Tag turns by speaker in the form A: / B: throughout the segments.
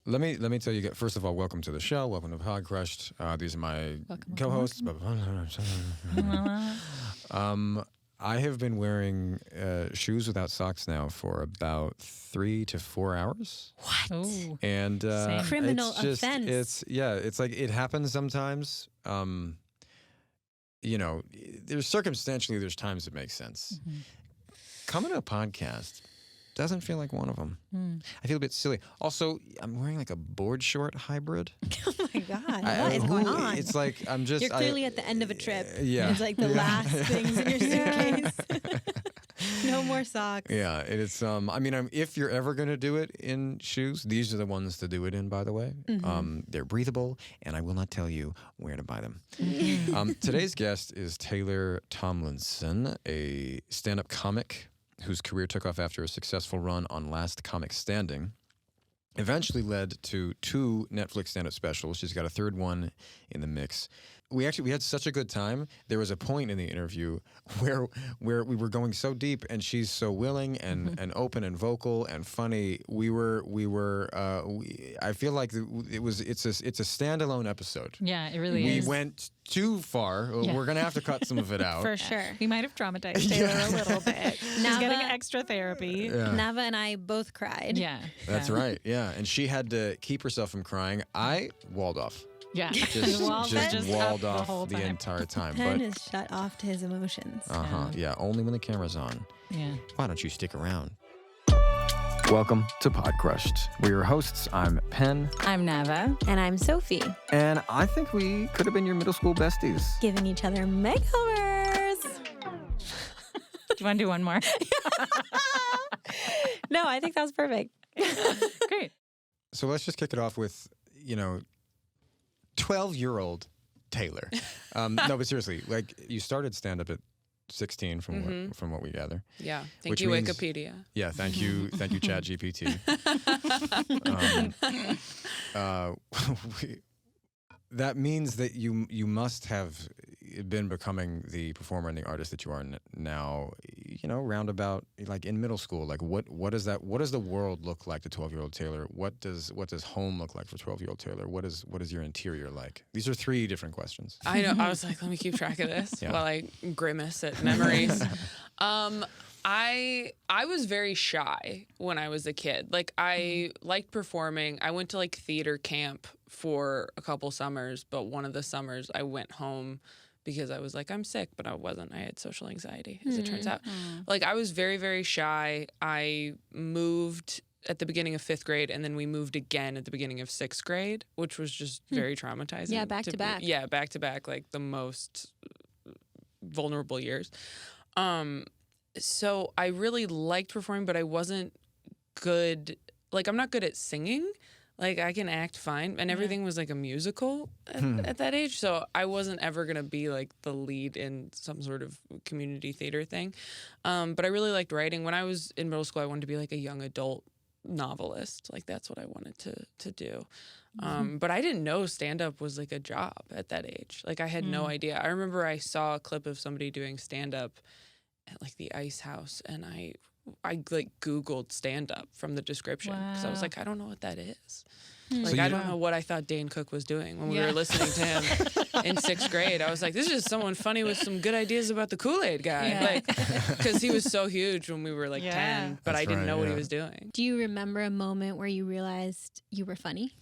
A: let me tell you. First of all, welcome to the show. Welcome to Podcrushed. These are my co-hosts. I have been wearing shoes without socks now for about 3 to 4 hours.
B: What?
C: Ooh.
A: And
B: Criminal
A: it's just,
B: offense.
A: It's like it happens sometimes. There's circumstantially, there's times it makes sense.
C: Mm-hmm.
A: Coming to a podcast doesn't feel like one of them. I feel a bit silly. Also, I'm wearing like a board short hybrid.
B: Oh my God. What is going on?
A: It's like I'm just...
B: You're clearly at the end of a trip.
A: Yeah.
B: It's like the last things in your suitcase. No more socks.
A: Yeah, it's if you're ever gonna do it in shoes, these are the ones to do it in. By the way, they're breathable, and I will not tell you where to buy them. Today's guest is Taylor Tomlinson, a stand-up comic whose career took off after a successful run on Last Comic Standing. Eventually led to 2 Netflix stand-up specials. She's got a 3rd one in the mix. We had such a good time. There was a point in the interview where we were going so deep, and she's so willing and open and vocal and funny. I feel like it's a standalone episode.
C: Yeah, it really is.
A: We went too far.
C: Yeah.
A: We're gonna have to cut some of it out.
B: For sure.
C: We might have traumatized Taylor a little bit. She's getting
B: Nava-
C: extra therapy.
A: Yeah.
B: Nava and I both cried.
C: Yeah.
A: That's right. Yeah, and she had to keep herself from crying. I walled off.
C: Yeah.
A: Just
C: Walled
A: walled
C: up
A: off
C: whole
A: the
C: time.
A: entire time.
B: Penn is shut off to his emotions.
A: Yeah, only when the camera's on.
C: Yeah.
A: Why don't you stick around? Welcome to Podcrushed. We're your hosts. I'm Penn,
C: I'm Nava.
B: And I'm Sophie,
A: and I think we could have been your middle school besties.
B: giving each other makeovers.
C: Do you want to do one more?
B: No, I think that was perfect.
C: Great.
A: So let's just kick it off with, 12-year-old Taylor. No, but seriously, like you started stand-up at 16 from what we gather.
D: Yeah. Thank
A: Which
D: you,
A: means-
D: Wikipedia.
A: Yeah, thank you, ChatGPT. That means that you must have been becoming the performer and the artist that you are now. Roundabout like in middle school. Like what does the world look like to 12-year-old Taylor? What does home look like for 12-year-old Taylor? What is your interior like? These are 3 different questions.
D: I know. I was like, let me keep track of this
A: Yeah.
D: while I grimace at memories. I was very shy when I was a kid. Like I liked performing. I went to like theater camp for a couple summers, but one of the summers I went home because I was like, I'm sick, but I wasn't. I had social anxiety, as it turns out. Like I was very, very shy. I moved at the beginning of 5th grade, and then we moved again at the beginning of 6th grade, which was just very traumatizing.
B: Yeah, back to back.
D: Yeah, back to back, like the most vulnerable years. So I really liked performing, but I wasn't good. Like I'm not good at singing. Like I can act fine, and everything was like a musical at that age. So I wasn't ever gonna be like the lead in some sort of community theater thing. But I really liked writing. When I was in middle school, I wanted to be like a young adult novelist. Like that's what I wanted to do. But I didn't know stand-up was like a job at that age. Like I had no idea. I remember I saw a clip of somebody doing stand-up at like the Ice House, and I like Googled stand-up from the description because I was like, I don't know what that is. Like
A: So
D: I don't know what I thought Dane Cook was doing when we were listening to him in 6th grade. I was like, this is just someone funny with some good ideas about the Kool-Aid guy.
C: Yeah.
D: Like, because he was so huge when we were like 10, but
A: That's
D: I didn't
A: right,
D: know what he
A: yeah.
D: was doing.
B: Do you remember a moment where you realized you were funny?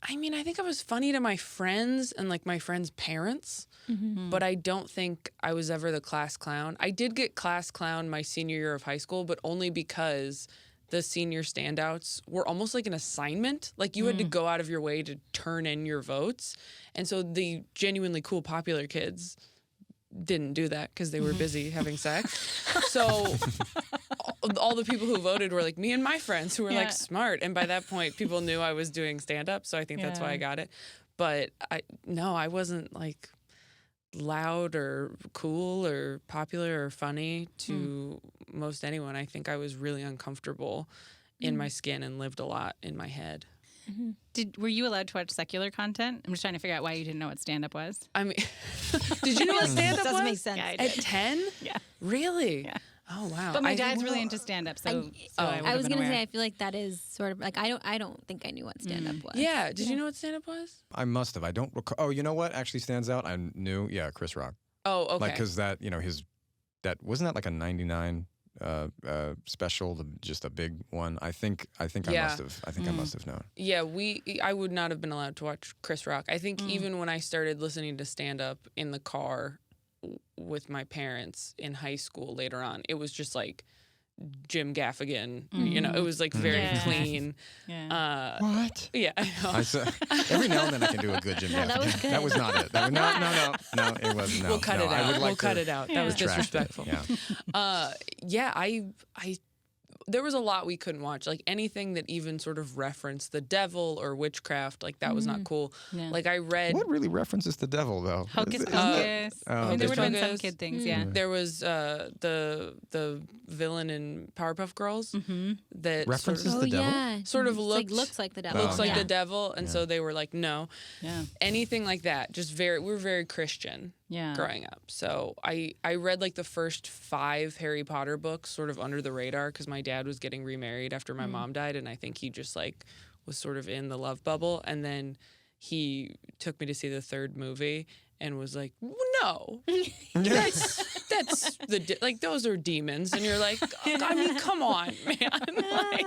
D: I mean, I think I was funny to my friends and like my friends' parents, but I don't think I was ever the class clown. I did get class clown my senior year of high school, but only because the senior standouts were almost like an assignment. Like you had to go out of your way to turn in your votes. And so the genuinely cool, popular kids didn't do that because they were busy having sex. So all the people who voted were like me and my friends who were like smart. And by that point, people knew I was doing stand-up. So I think that's why I got it. But I wasn't like loud or cool or popular or funny to most anyone. I think I was really uncomfortable in my skin and lived a lot in my head.
C: Were you allowed to watch secular content? I'm just trying to figure out why you didn't know what stand-up was.
D: I mean, did you know what stand-up was?
B: Doesn't make sense.
C: Yeah, I
D: At 10?
C: Yeah.
D: Really?
C: Yeah.
D: Oh wow!
C: But my dad's really into stand-up, so
B: I was
C: going to
B: say I feel like that is sort of like I don't think I knew what stand up was.
D: Yeah. Did you know what stand up was?
A: I must have. I don't recall. Oh, you know what actually stands out? I knew. Yeah, Chris Rock.
D: Oh, okay.
A: Like, because that, that wasn't that like a 99 special, just a big one. I think I must have. I think I must have known.
D: Yeah, I would not have been allowed to watch Chris Rock. I think even when I started listening to stand up in the car with my parents in high school later on, it was just like Jim Gaffigan. It was like very clean.
C: Yeah.
A: What?
D: Yeah, I know.
A: Every now and then I can do a good Jim Gaffigan.
B: that was good.
A: That was not it. No, it wasn't.
D: We'll cut it out. We'll cut it out. That was
A: retract it.
D: disrespectful.
A: Yeah.
D: I there was a lot we couldn't watch. Like anything that even sort of referenced the devil or witchcraft, like that was not cool.
C: Yeah.
D: Like I read.
A: What really references the devil though?
C: Hocus Pocus. There would have been some kid things, yeah.
D: There was the villain in Powerpuff Girls that
A: references the devil.
B: Yeah.
D: Sort of
B: looks like the devil.
D: Looks like the devil, and so they were like, no,
C: Yeah.
D: anything like that. Just we're very Christian.
C: Yeah.
D: Growing up. So I read like the first 5 Harry Potter books sort of under the radar because my dad was getting remarried after my mom died, and I think he just like was sort of in the love bubble, and then he took me to see the 3rd movie and was like, no, that's like those are demons, and you're like, I mean, come on, man. Like,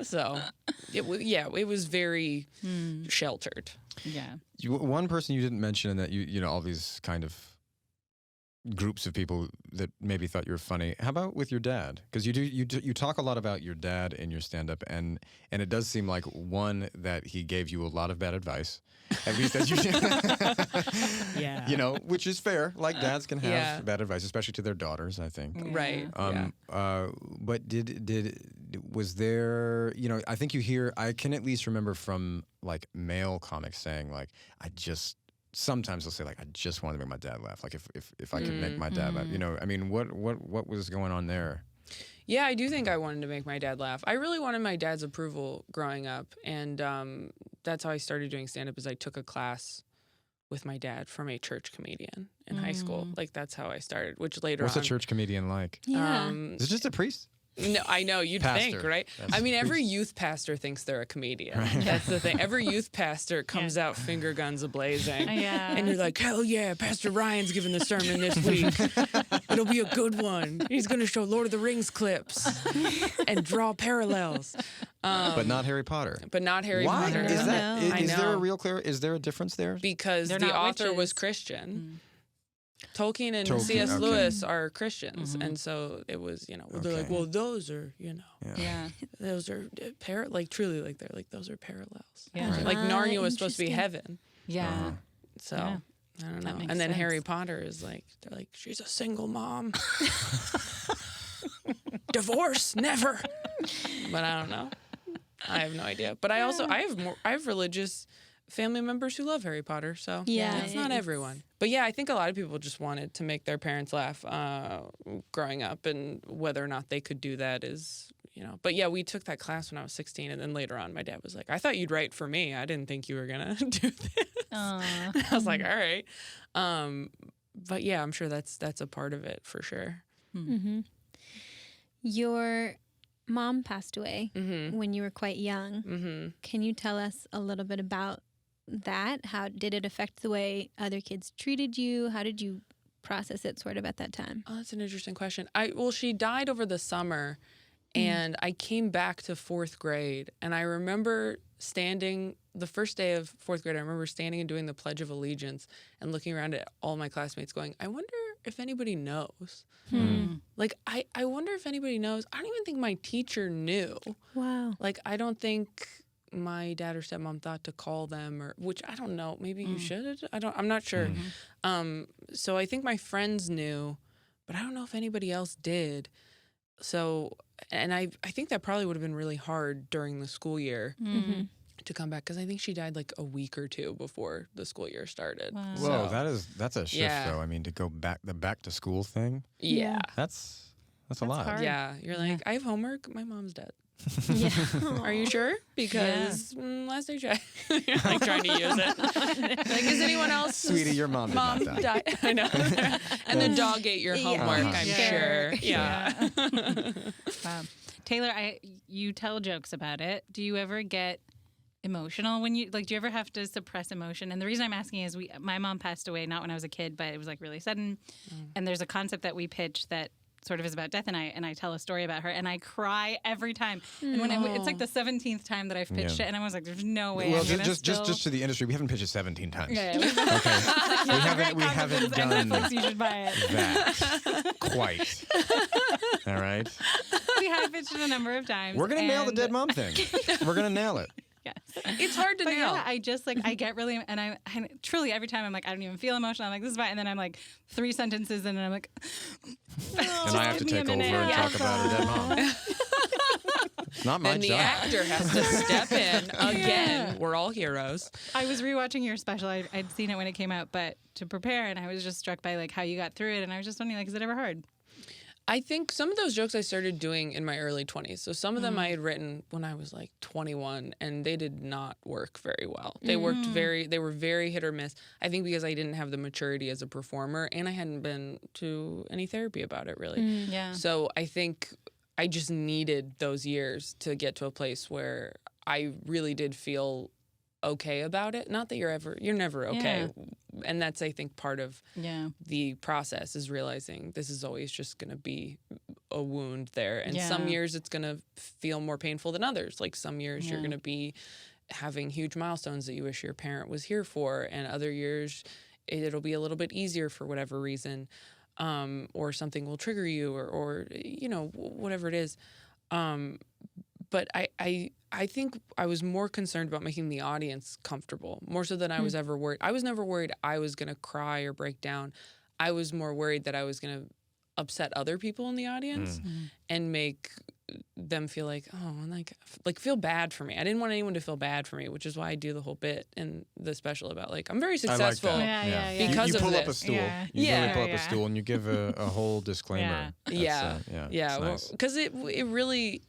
D: so it was very sheltered.
C: Yeah.
A: One person you didn't mention, and that you all these kind of groups of people that maybe thought you were funny. How about with your dad? Because you talk a lot about your dad in your stand-up, and it does seem like one that he gave you a lot of bad advice, at least as you
D: Yeah.
A: which is fair. Like dads can have bad advice, especially to their daughters, I think.
D: Right.
A: But was there, I think I can at least remember from like male comics saying like, sometimes they'll say like, I just wanted to make my dad laugh. Like if I could make my dad laugh, I mean, what was going on there?
D: Yeah, I do think I wanted to make my dad laugh. I really wanted my dad's approval growing up, and that's how I started doing stand-up. Is I took a class with my dad from a church comedian in high school. Like that's how I started. Which later
A: What's
D: on,
A: a church comedian like?
B: Yeah.
A: Is it just a priest?
D: No, I know you'd
A: Pastor.
D: think, right?
A: That's
D: I mean, every
A: priest.
D: youth pastor thinks they're a comedian. Right. That's the thing. Every youth pastor comes out finger guns a-blazing.
C: Yeah.
D: And you're like, hell yeah, Pastor Ryan's giving the sermon this week. It'll be a good one. He's going to show Lord of the Rings clips and draw parallels.
A: But not Harry Potter.
D: But not Harry
A: Why?
D: Potter.
A: Is that?
D: I
A: Is there a
D: know.
A: real is there a difference there?
D: Because
C: They're
D: the
C: not
D: author was
C: witches.
D: Christian. Tolkien and
A: Tolkien,
D: C.S.
A: okay.
D: Lewis are Christians, and so it was, they're like,
A: Okay.
D: well, those are,
C: Yeah.
D: those are truly like they're like those are parallels.
C: Yeah.
A: Right.
D: Like
B: Ah,
D: Narnia was supposed to be
B: interesting.
D: heaven,
C: Yeah.
D: so
C: Yeah.
D: I don't
C: That
D: know.
C: makes
D: And then
C: sense.
D: Harry Potter is like they're like she's a single mom, divorce never. But I don't know. I have no idea. But I have religious family members who love Harry Potter, so
B: Yeah,
D: it's not
B: it's-
D: everyone. But yeah, I think a lot of people just wanted to make their parents laugh growing up, and whether or not they could do that is, But yeah, we took that class when I was 16, and then later on, my dad was like, "I thought you'd write for me. I didn't think you were gonna do this."
C: Aw.
D: I was like, "All right," but yeah, I'm sure that's a part of it for sure.
B: Mm-hmm. Your mom passed away
D: Mm-hmm.
B: when you were quite young.
D: Mm-hmm.
B: Can you tell us a little bit about that? How did it affect the way other kids treated you? How did you process it sort of at that time?
D: Oh, that's an interesting question. She died over the summer, and I came back to 4th grade, and I remember standing the first day of 4th grade. I remember standing and doing the Pledge of Allegiance and looking around at all my classmates, going, "I wonder if anybody knows." Like, I wonder if anybody knows. I don't even think my teacher knew.
B: Wow.
D: Like, I don't think my dad or stepmom thought to call them, or which I don't know. Maybe you should. I'm not sure. So I think my friends knew, but I don't know if anybody else did. So, and I think that probably would have been really hard during the school year to come back, because I think she died like a week or 2 before the school year started.
C: Wow.
A: Whoa,
D: So,
A: that's a shift
D: Yeah.
A: though. I mean, to go back the back to school thing,
D: yeah.
A: that's a lot.
C: hard.
D: Yeah. You're like, I have homework. My mom's dead.
B: Yeah.
D: Are you sure? Because last I checked, you're like trying to use it. Like, is anyone else?
A: Sweetie, your mom did not die.
D: died. I know. And the dog ate your homework, I'm
C: Yeah.
D: sure. Yeah.
C: Wow. Taylor, you tell jokes about it. Do you ever get emotional when you do you ever have to suppress emotion? And the reason I'm asking is my mom passed away not when I was a kid, but it was like really sudden. And there's a concept that we pitch that sort of is about death, and I tell a story about her, and I cry every time. And when it's like the 17th time that I've pitched it, and I was like, "There's no way."
A: Well,
C: I'm gonna
A: just to the industry, we haven't pitched it 17 times.
C: Yeah.
A: Okay, we haven't done
C: Netflix, you should buy it.
A: that quite. All right,
C: We have pitched it a number of times.
A: we're gonna nail the
C: and-
A: dead mom thing. We're gonna nail it.
C: Yes.
D: It's hard to
C: But
D: nail.
C: yeah, I just I get really, and I truly every time I'm like, I don't even feel emotional. I'm like, this is fine. And then I'm like 3 sentences in, and I'm like,
A: And I have to take over and talk about her dead mom. It's not my
D: And the
A: job.
D: actor has to step in again. We're all heroes.
C: I was rewatching your special. I'd seen it when it came out, but to prepare, and I was just struck by like how you got through it, and I was just wondering, like, is it ever hard?
D: I think some of those jokes I started doing in my early 20s. So some of them I had written when I was like 21, and they did not work very well. They they were very hit or miss. I think because I didn't have the maturity as a performer, and I hadn't been to any therapy about it really.
C: Yeah.
D: So I think I just needed those years to get to a place where I really did feel okay about it. Not that you're never okay. And that's, I think, part of the process is realizing this is always just going to be a wound there. And some years it's going to feel more painful than others. Like some years you're going to be having huge milestones that you wish your parent was here for. And other years it'll be a little bit easier for whatever reason. Or something will trigger you or you know, whatever it is. But I think I was more concerned about making the audience comfortable, more so than I was ever worried. I was never worried I was going to cry or break down. I was more worried that I was going to upset other people in the audience and make them feel like, oh, like feel bad for me. I didn't want anyone to feel bad for me, which is why I do the whole bit in the special about like, I'm very successful.
A: I like that.
C: Yeah.
D: Because
A: you
D: of
A: pull up a
D: this.
A: stool.
C: Yeah.
A: You
D: Yeah.
A: really pull up
C: Yeah.
A: a stool and you give a whole disclaimer.
C: Yeah.
A: That's,
D: Yeah,
A: it's
D: well,
A: nice.
D: because it really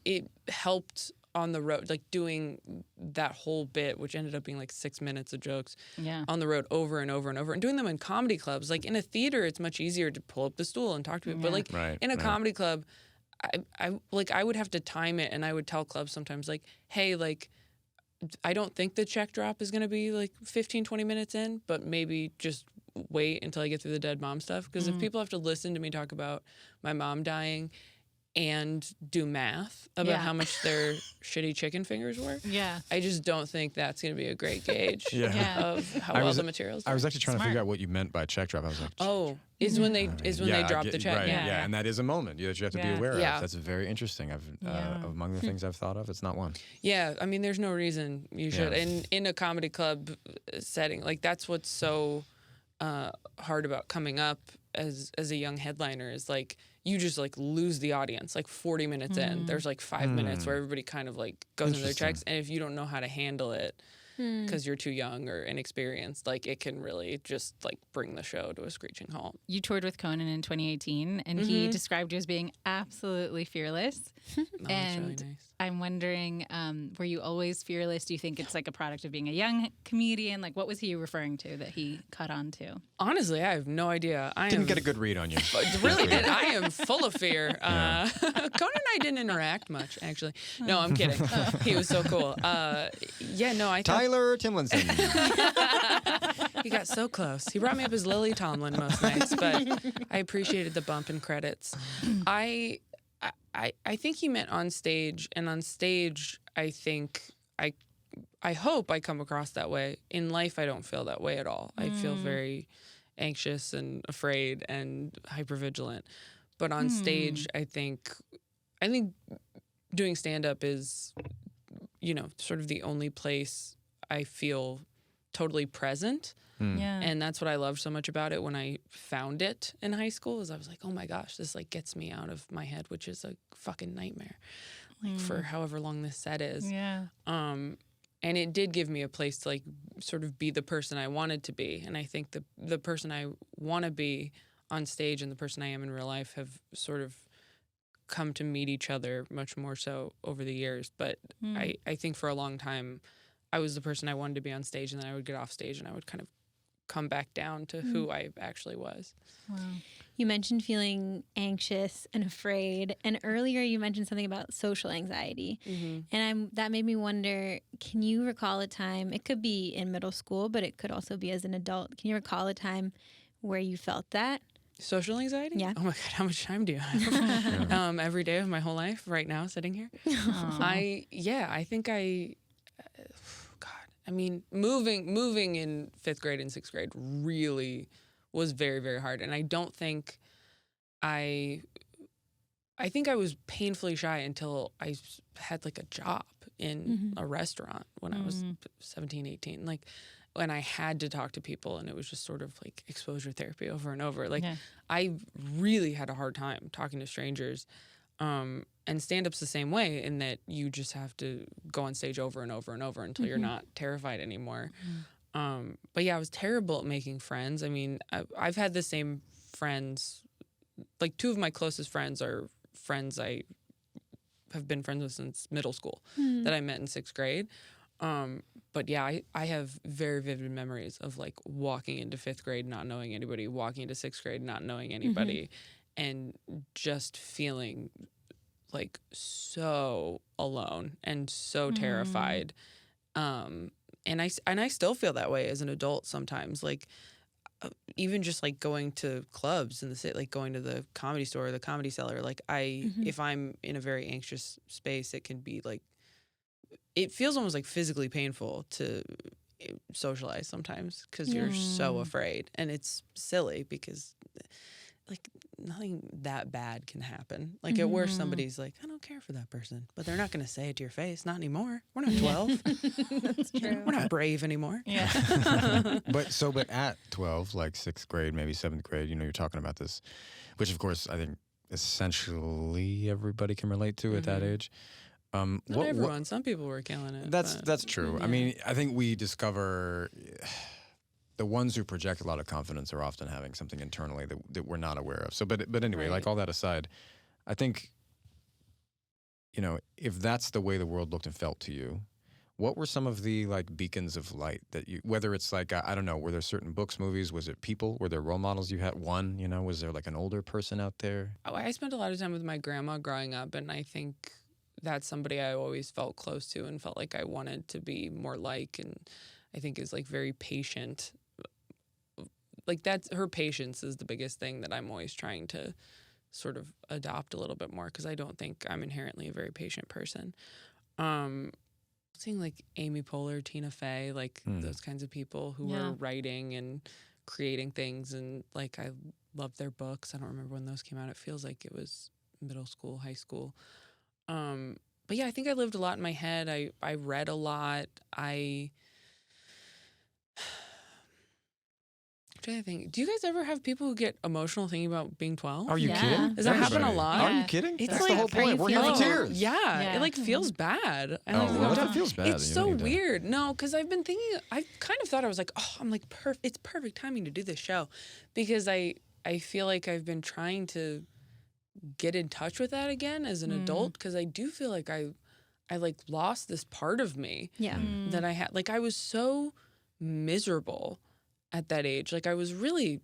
D: helped on the road, like doing that whole bit, which ended up being like 6 minutes of jokes on the road over and over and over, and doing them in comedy clubs. Like in a theater, it's much easier to pull up the stool and talk to people, but like in a comedy club, I would have to time it, and I would tell clubs sometimes like, hey, like, I don't think the check drop is going to be like 15, 20 minutes in, but maybe just wait until I get through the dead mom stuff. Because if people have to listen to me talk about my mom dying and do math about how much their shitty chicken fingers were, I just don't think that's going to be a great gauge of how well the materials are.
A: I was actually trying to figure out what you meant by check drop. I was like,
D: is when they drop the check.
A: Right, and that is a moment that you have to be aware of.
D: Yeah.
A: That's very interesting. Among the things I've thought of, it's not one.
D: Yeah, I mean, there's no reason you should. And in a comedy club setting, like that's what's so hard about coming up as a young headliner is like you just like lose the audience like 40 minutes in. There's like 5 minutes where everybody kind of like goes into their checks, and if you don't know how to handle it because you're too young or inexperienced, like it can really just like bring the show to a screeching halt.
C: You toured with Conan in 2018, and he described you as being absolutely fearless.
D: Oh, that's really nice.
C: I'm wondering, were you always fearless? Do you think it's like a product of being a young comedian? Like, what was he referring to that he caught on to?
D: Honestly, I have no idea.
A: Didn't get a good read on you.
D: Really did. I am full of fear. Conan and I didn't interact much, actually. No, I'm kidding. He was so cool. I thought
A: Tyler Tomlinson.
D: he got so close. He brought me up as Lily Tomlin most nights, but I appreciated the bump in credits. I think he meant on stage, and on stage, I think I hope I come across that way. In life, I don't feel that way at all. I feel very anxious and afraid and hypervigilant. But on stage, I think doing stand-up is, sort of the only place I feel totally present.
C: Yeah.
D: And that's what I loved so much about it when I found it in high school, is I was like, oh my gosh, this like gets me out of my head, which is a fucking nightmare, like for however long this set is.
C: Yeah.
D: And it did give me a place to like sort of be the person I wanted to be. And I think the person I want to be on stage and the person I am in real life have sort of come to meet each other much more so over the years. But I think for a long time, I was the person I wanted to be on stage, and then I would get off stage and I would kind of come back down to who I actually was.
C: Wow.
B: You mentioned feeling anxious and afraid, and earlier you mentioned something about social anxiety. And that made me wonder, can you recall a time, it could be in middle school, but it could also be as an adult. Can you recall a time where you felt that?
D: Social anxiety?
B: Yeah.
D: Oh my God, how much time do you have? Every day of my whole life right now sitting here. I think I mean, moving in 5th grade and 6th grade really was very, very hard. And I don't think I think I was painfully shy until I had like a job in a restaurant when I was 17, 18. Like, when I had to talk to people, and it was just sort of like exposure therapy over and over. Like, I really had a hard time talking to strangers. And stand-up's the same way, in that you just have to go on stage over and over and over until you're not terrified anymore. But yeah, I was terrible at making friends. I mean, I've had the same friends. Like, 2 of my closest friends are friends I have been friends with since middle school that I met in 6th grade. But yeah, I have very vivid memories of like walking into 5th grade not knowing anybody, walking into 6th grade not knowing anybody, and just feeling like so alone and so terrified. And I still feel that way as an adult sometimes. Like, even just like going to clubs in the city, like going to the Comedy Store or the Comedy Cellar. Like, if I'm in a very anxious space, it can be like, it feels almost like physically painful to socialize sometimes because you're so afraid. And it's silly because like nothing that bad can happen. Like, at worst, somebody's like, I don't care for that person, but they're not going to say it to your face. Not anymore. We're not 12.
B: That's true.
D: We're not brave anymore.
C: Yeah.
A: But at 12, like 6th grade, maybe 7th grade, you're talking about this, which of course I think essentially everybody can relate to at that age.
D: Not everyone. Some people were killing it.
A: That's true. I mean, I think we discover the ones who project a lot of confidence are often having something internally that we're not aware of. So, but anyway, like all that aside, I think, if that's the way the world looked and felt to you, what were some of the like beacons of light that you, whether it's like, I don't know, were there certain books, movies, was it people, were there role models you had? Was there like an older person out there?
D: Oh, I spent a lot of time with my grandma growing up, and I think that's somebody I always felt close to and felt like I wanted to be more like, and I think is like very patient. Like, that's her patience is the biggest thing that I'm always trying to sort of adopt a little bit more, because I don't think I'm inherently a very patient person. Seeing like Amy Poehler, Tina Fey, like those kinds of people who were writing and creating things, and like I loved their books. I don't remember when those came out. It feels like it was middle school, high school. But yeah, I think I lived a lot in my head. I read a lot. I'm trying to think. Do you guys ever have people who get emotional thinking about being 12?
A: Are you kidding?
D: Does that happen a lot?
A: Are you kidding?
D: It's
A: That's
D: like,
A: the whole point. We're here for tears.
D: Yeah, it like feels bad.
A: If it feels bad,
D: It's so weird. No, because I've been thinking. I kind of thought I was like, I'm like it's perfect timing to do this show, because I feel like I've been trying to get in touch with that again as an adult, because I do feel like I like lost this part of me that I had. Like, I was so miserable at that age. Like, I was really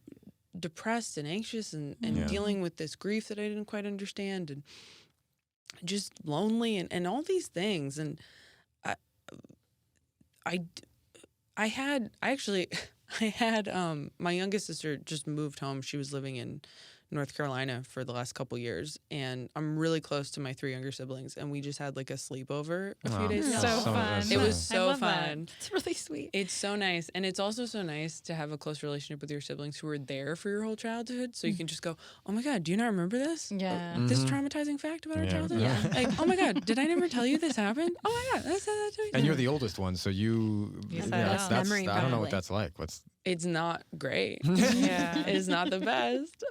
D: depressed and anxious and dealing with this grief that I didn't quite understand, and just lonely and all these things. And I had my youngest sister just moved home. She was living in North Carolina for the last couple years, and I'm really close to my 3 younger siblings, and we just had like a sleepover a few days ago.
C: So fun.
D: It was so fun.
B: It's really sweet.
D: It's so nice, and it's also so nice to have a close relationship with your siblings who were there for your whole childhood, so you can just go, oh my God, do you not remember this?
C: Yeah.
D: This traumatizing fact about our childhood?
B: Yeah.
D: Like, oh my God, did I never tell you this happened? Oh my God, that's that to me.
A: And you're the oldest one, so that's
B: memory
A: I don't know
B: probably.
A: what that's like.
D: It's not great.
C: Yeah.
D: It's not the best,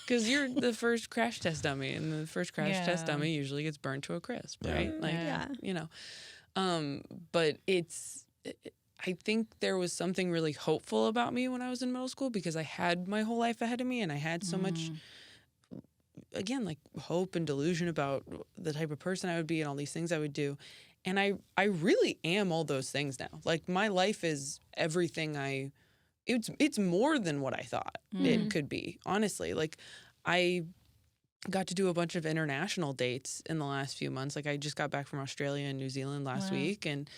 D: because you're the first crash test dummy, and the first crash test dummy usually gets burned to a crisp, right? Like, but I think there was something really hopeful about me when I was in middle school, because I had my whole life ahead of me, and I had so much again, like hope and delusion about the type of person I would be and all these things I would do. And I really am all those things now. Like my life is everything it's more than what I thought it could be, honestly. Like I got to do a bunch of international dates in the last few months. Like I just got back from Australia and New Zealand last week, and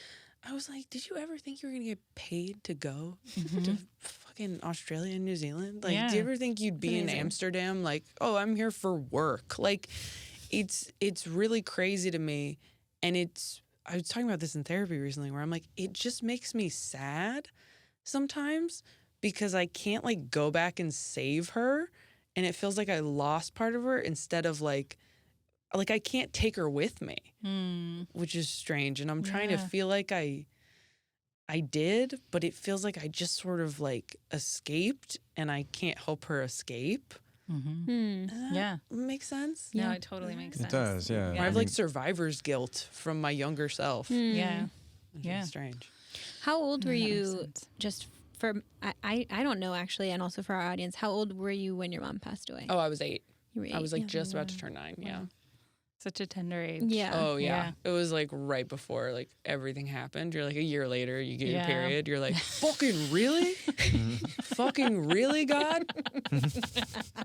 D: I was like, did you ever think you were going to get paid to go to fucking Australia and New Zealand? Like, do you ever think you'd be in Amsterdam? Like, oh, I'm here for work. Like, it's really crazy to me. And I was talking about this in therapy recently where I'm like, it just makes me sad sometimes because I can't like go back and save her. And it feels like I lost part of her instead of like I can't take her with me, which is strange. And I'm trying to feel like I did, but it feels like I just sort of like escaped and I can't help her escape. Does that make sense?
C: No, it totally makes sense.
A: It does, yeah.
D: I have like survivor's guilt from my younger self.
C: Yeah.
D: Which is strange.
B: How old were you, just for, I don't know actually, and also for our audience, how old were you when your mom passed away?
D: Oh, I was 8.
B: You were 8.
D: I was like just about to turn 9, yeah.
C: Such a tender age.
B: Yeah.
D: Oh, yeah. It was like right before like everything happened. You're like a year later, you get your period. You're like, fucking really? Fucking really, God?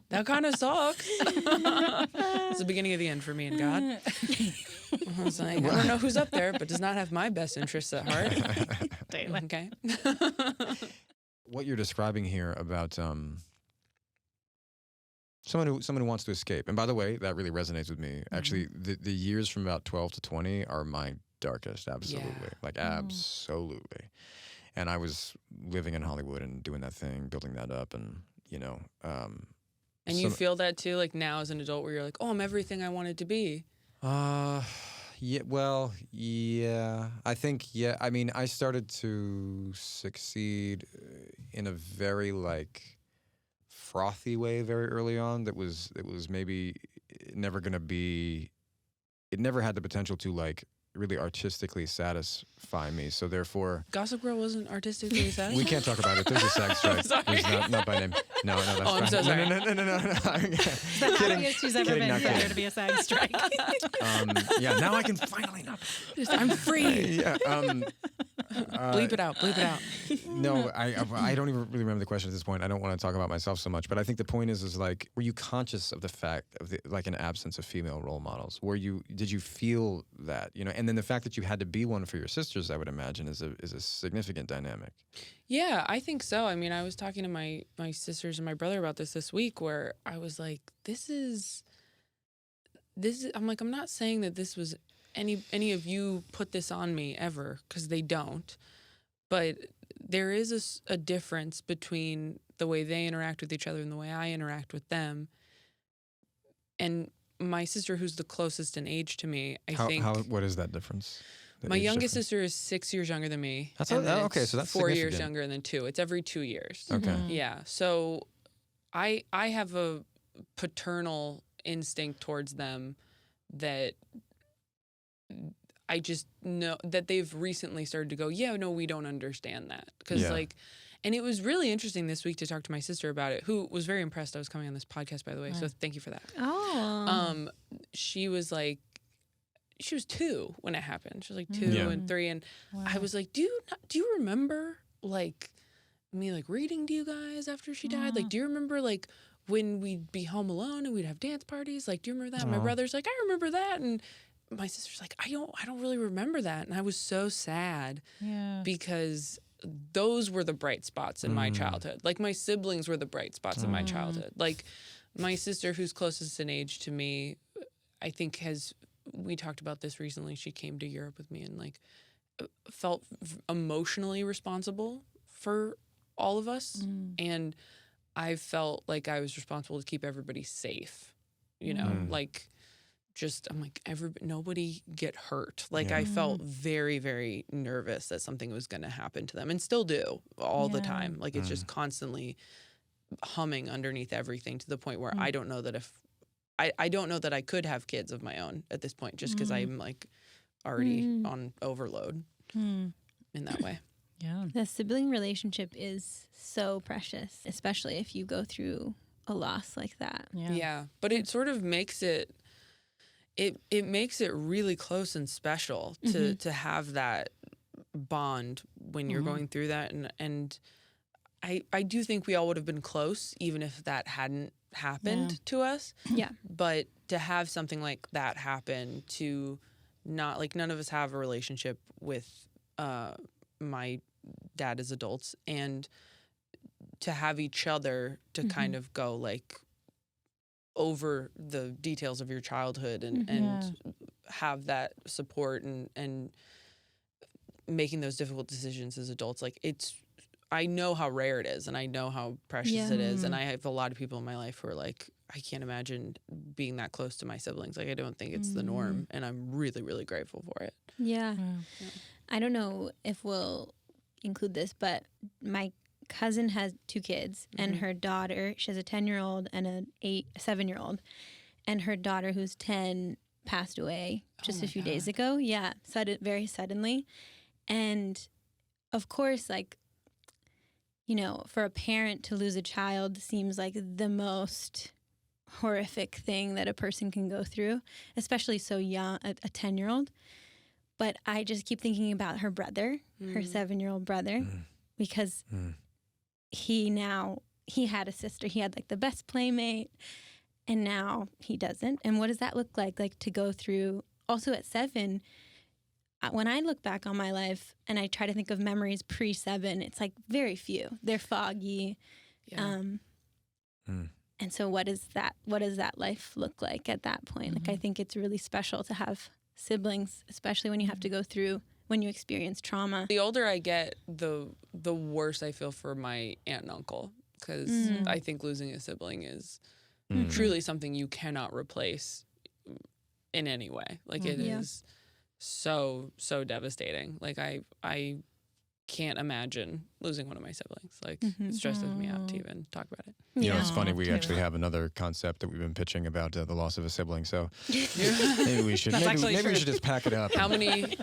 D: That kind of sucks. It's the beginning of the end for me and God. I was like, I don't know who's up there, but does not have my best interests at heart. Okay.
A: What you're describing here about someone who wants to escape, and by the way, that really resonates with me. Actually, the years from about 12 to 20 are my darkest, absolutely, absolutely. And I was living in Hollywood and doing that thing, building that up, and
D: and you feel that too, like now as an adult, where you're like, oh, I'm everything I wanted to be.
A: Yeah, well, yeah. I think, yeah. I mean, I started to succeed in a very like frothy way very early on. It was maybe never gonna be. It never had the potential to like really artistically satisfy me. So therefore,
D: Gossip Girl wasn't artistically satisfying.
A: we can't talk about it. There's a SAG strike. There's not by name. No, that's fine.
D: I'm so sorry.
A: No.
C: The happiest she's ever been for there to be a SAG strike.
A: Yeah, now I can finally not.
D: I'm free.
A: Yeah.
D: Bleep it out. Bleep it out.
A: No, I don't even really remember the question at this point. I don't want to talk about myself so much, but I think the point is like, were you conscious of the fact of like an absence of female role models? Did you feel that, and then the fact that you had to be one for your sisters, I would imagine, is a significant dynamic.
D: Yeah, I think so. I mean, I was talking to my sisters and my brother about this week, where I was like, this is. I'm like, I'm not saying that this was any of you put this on me ever, because they don't. But there is a difference between the way they interact with each other and the way I interact with them. And my sister, who's the closest in age to me,
A: what is that difference?
D: My youngest sister is 6 years younger than me.
A: Okay, so that's
D: 4 years
A: significant.
D: younger than 2. It's every 2 years.
A: Okay.
D: Yeah. So I have a paternal instinct towards them that I just know that they've recently started to go, yeah, no, we don't understand that. Because and it was really interesting this week to talk to my sister about it, who was very impressed I was coming on this podcast, by the way. So thank you for that.
B: Oh.
D: She was like, she was 2 when it happened. She was like 2 and 3. And I was like, do you remember like me like reading to you guys after she died? Like, do you remember like when we'd be home alone and we'd have dance parties? Like, do you remember that? My brother's like, I remember that. And my sister's like, I don't really remember that. And I was so sad because those were the bright spots in my childhood. Like, my siblings were the bright spots in my childhood. Like, my sister, who's closest in age to me, I think we talked about this recently. She came to Europe with me and like felt emotionally responsible for all of us. And I felt like I was responsible to keep everybody safe, like just, I'm like, nobody get hurt. Like I felt very, very nervous that something was going to happen to them, and still do all the time. Like it's just constantly humming underneath everything, to the point where I don't know that I don't know that I could have kids of my own at this point, just because I'm like already on overload in that way.
B: Yeah. The sibling relationship is so precious, especially if you go through a loss like that.
D: Yeah. But it sort of makes it makes it really close and special to have that bond when you're going through that. And I do think we all would have been close even if that hadn't happened to us.
B: Yeah.
D: But to have something like that happen, to not, like, none of us have a relationship with my dad as adults, and to have each other to kind of go, like, over the details of your childhood and have that support and making those difficult decisions as adults. Like, I know how rare it is, and I know how precious it is. And I have a lot of people in my life who are like, I can't imagine being that close to my siblings. Like, I don't think it's the norm, and I'm really, really grateful for it.
B: Yeah. I don't know if we'll include this, but my cousin has 2 kids, and her daughter, she has a 10-year-old and a 7-year-old, and her daughter, who's 10, passed away just a few days ago. Yeah, very suddenly. And of course, like, you know, for a parent to lose a child seems like the most horrific thing that a person can go through, especially so young, a 10-year-old. But I just keep thinking about her brother, her 7-year-old brother, because he had a sister. He had, like, the best playmate, and now he doesn't. And what does that look like? Like, to go through, also at 7, when I look back on my life and I try to think of memories pre-7, it's like very few. They're foggy.
D: Yeah.
B: And so what does that life look like at that point? Like, I think it's really special to have siblings, especially when you have to go through, when you experience trauma.
D: The older I get, the worse I feel for my aunt and uncle, because I think losing a sibling is truly something you cannot replace in any way. Like, it is so devastating. Like, I can't imagine losing one of my siblings. Like, it stresses me out to even talk about it.
A: You know, it's funny. We actually have another concept that we've been pitching about the loss of a sibling. So maybe we should maybe we should just pack it up.
D: How many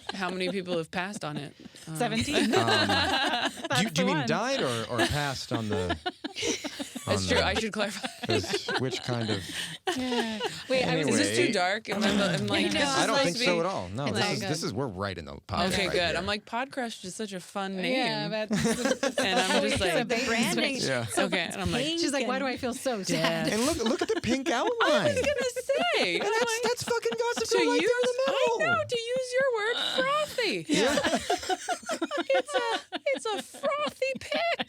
D: people have passed on it?
C: 17.
A: Do you mean died or passed on the?
D: That's true. I should clarify.
A: Which kind of?
C: Wait,
A: Anyway.
D: Is this too dark? I'm like,
B: No,
A: I don't
D: supposed
A: think
D: to
A: so
D: be-
A: at all. No, this is we're right in the podcast.
D: Okay,
A: right
D: good.
A: here.
D: I'm like, Podcrushed is such a fun name.
C: Yeah, that's
D: and I'm just
C: it's a
D: like,
C: big
B: branding.
A: Yeah.
D: okay. And I'm like,
C: She's like, why do I feel so sad?
A: And look at the pink outline.
D: I was gonna say,
A: And that's fucking gossip
D: to
A: girl right
D: use,
A: there in the
D: I
A: middle.
D: know, to use your word, frothy. Yeah. it's a frothy pick.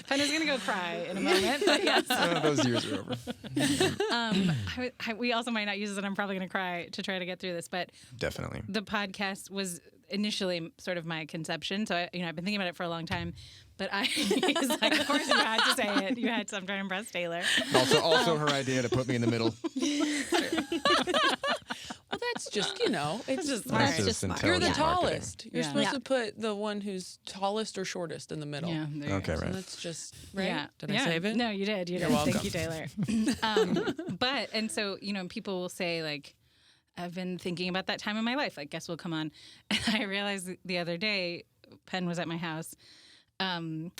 C: Penn is gonna go cry in a moment, but yes.
A: Those years are over.
C: We also might not use this, and I'm probably gonna cry to try to get through this. But
A: Definitely.
C: the podcast was initially sort of my conception, so I've been thinking about it for a long time. But he's like, of course you had to say it. I'm trying to impress Taylor.
A: Also her idea to put me in the middle.
D: Well, that's just, it's just
C: smart.
B: That's just smart.
D: You're the
A: intelligent marketing.
D: tallest. You're
C: Yeah.
D: supposed to put the one who's tallest or shortest in the middle.
C: Yeah. There you
A: Okay,
C: go.
A: right.
D: And that's just right.
C: Yeah.
D: Did I save it?
C: No, you did. You did.
D: welcome.
C: Thank you, Taylor. And so, people will say, like, I've been thinking about that time in my life. Like, guess we'll come on. And I realized the other day, Penn was at my house, that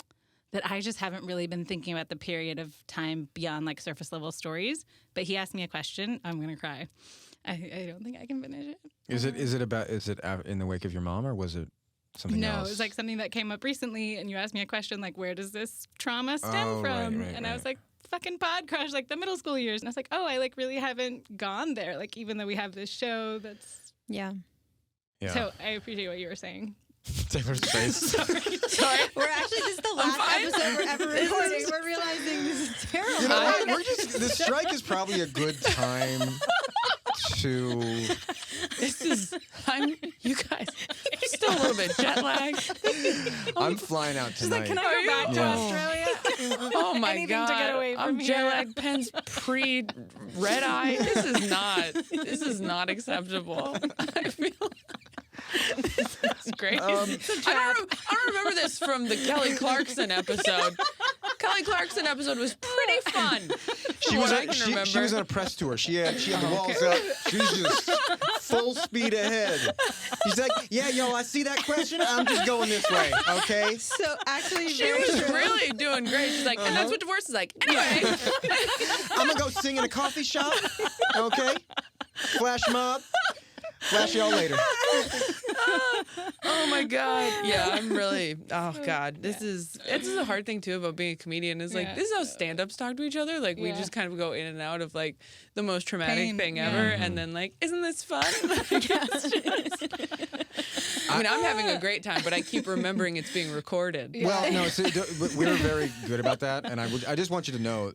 C: I just haven't really been thinking about the period of time beyond, like, surface level stories. But he asked me a question. I'm going to cry. I don't think I can finish it.
A: Is it in the wake of your mom, or was it something else?
C: No, it was like something that came up recently, and you asked me a question like, where does this trauma stem
A: Oh, right,
C: from?
A: right,
C: and I was
A: right.
C: like, fucking Podcrushed, like the middle school years. And I was like, oh, I like really haven't gone there. Like, even though we have this show that's...
B: Yeah.
A: Yeah.
C: So I appreciate what you were saying.
A: Taylor's face.
C: Sorry.
B: We're actually, this is the last episode we're ever recording. We're realizing this is terrible.
A: You know what? The strike is probably a good time to.
D: You guys, I'm still a little bit jet lagged.
A: I'm flying out
C: She's like,
A: tonight.
C: can I go back to
A: Yeah.
C: Australia?
D: Oh my
C: Anything
D: god!
C: to get away from
D: I'm
C: here.
D: jet lagged. Penn's pre-red eye. This is not acceptable. I feel. This is great. I don't remember this from the Kelly Clarkson episode. Kelly Clarkson episode was pretty fun.
A: She was on a press tour. She had the walls up. She was just full speed ahead. He's like, yeah, yo, I see that question. I'm just going this way, okay?
B: So actually,
D: She was really doing great. She's like, and that's what divorce is like. Anyway.
A: I'm gonna go sing in a coffee shop, okay? Flash mob. Flash y'all later.
D: Oh my God. Yeah, I'm really, oh God. This is a hard thing too about being a comedian is like, this is how stand-ups talk to each other. Like we just kind of go in and out of like the most traumatic thing ever. And then like, isn't this fun? I mean, I'm having a great time, but I keep remembering it's being recorded.
A: Well, no, so, we're very good about that. And I just want you to know,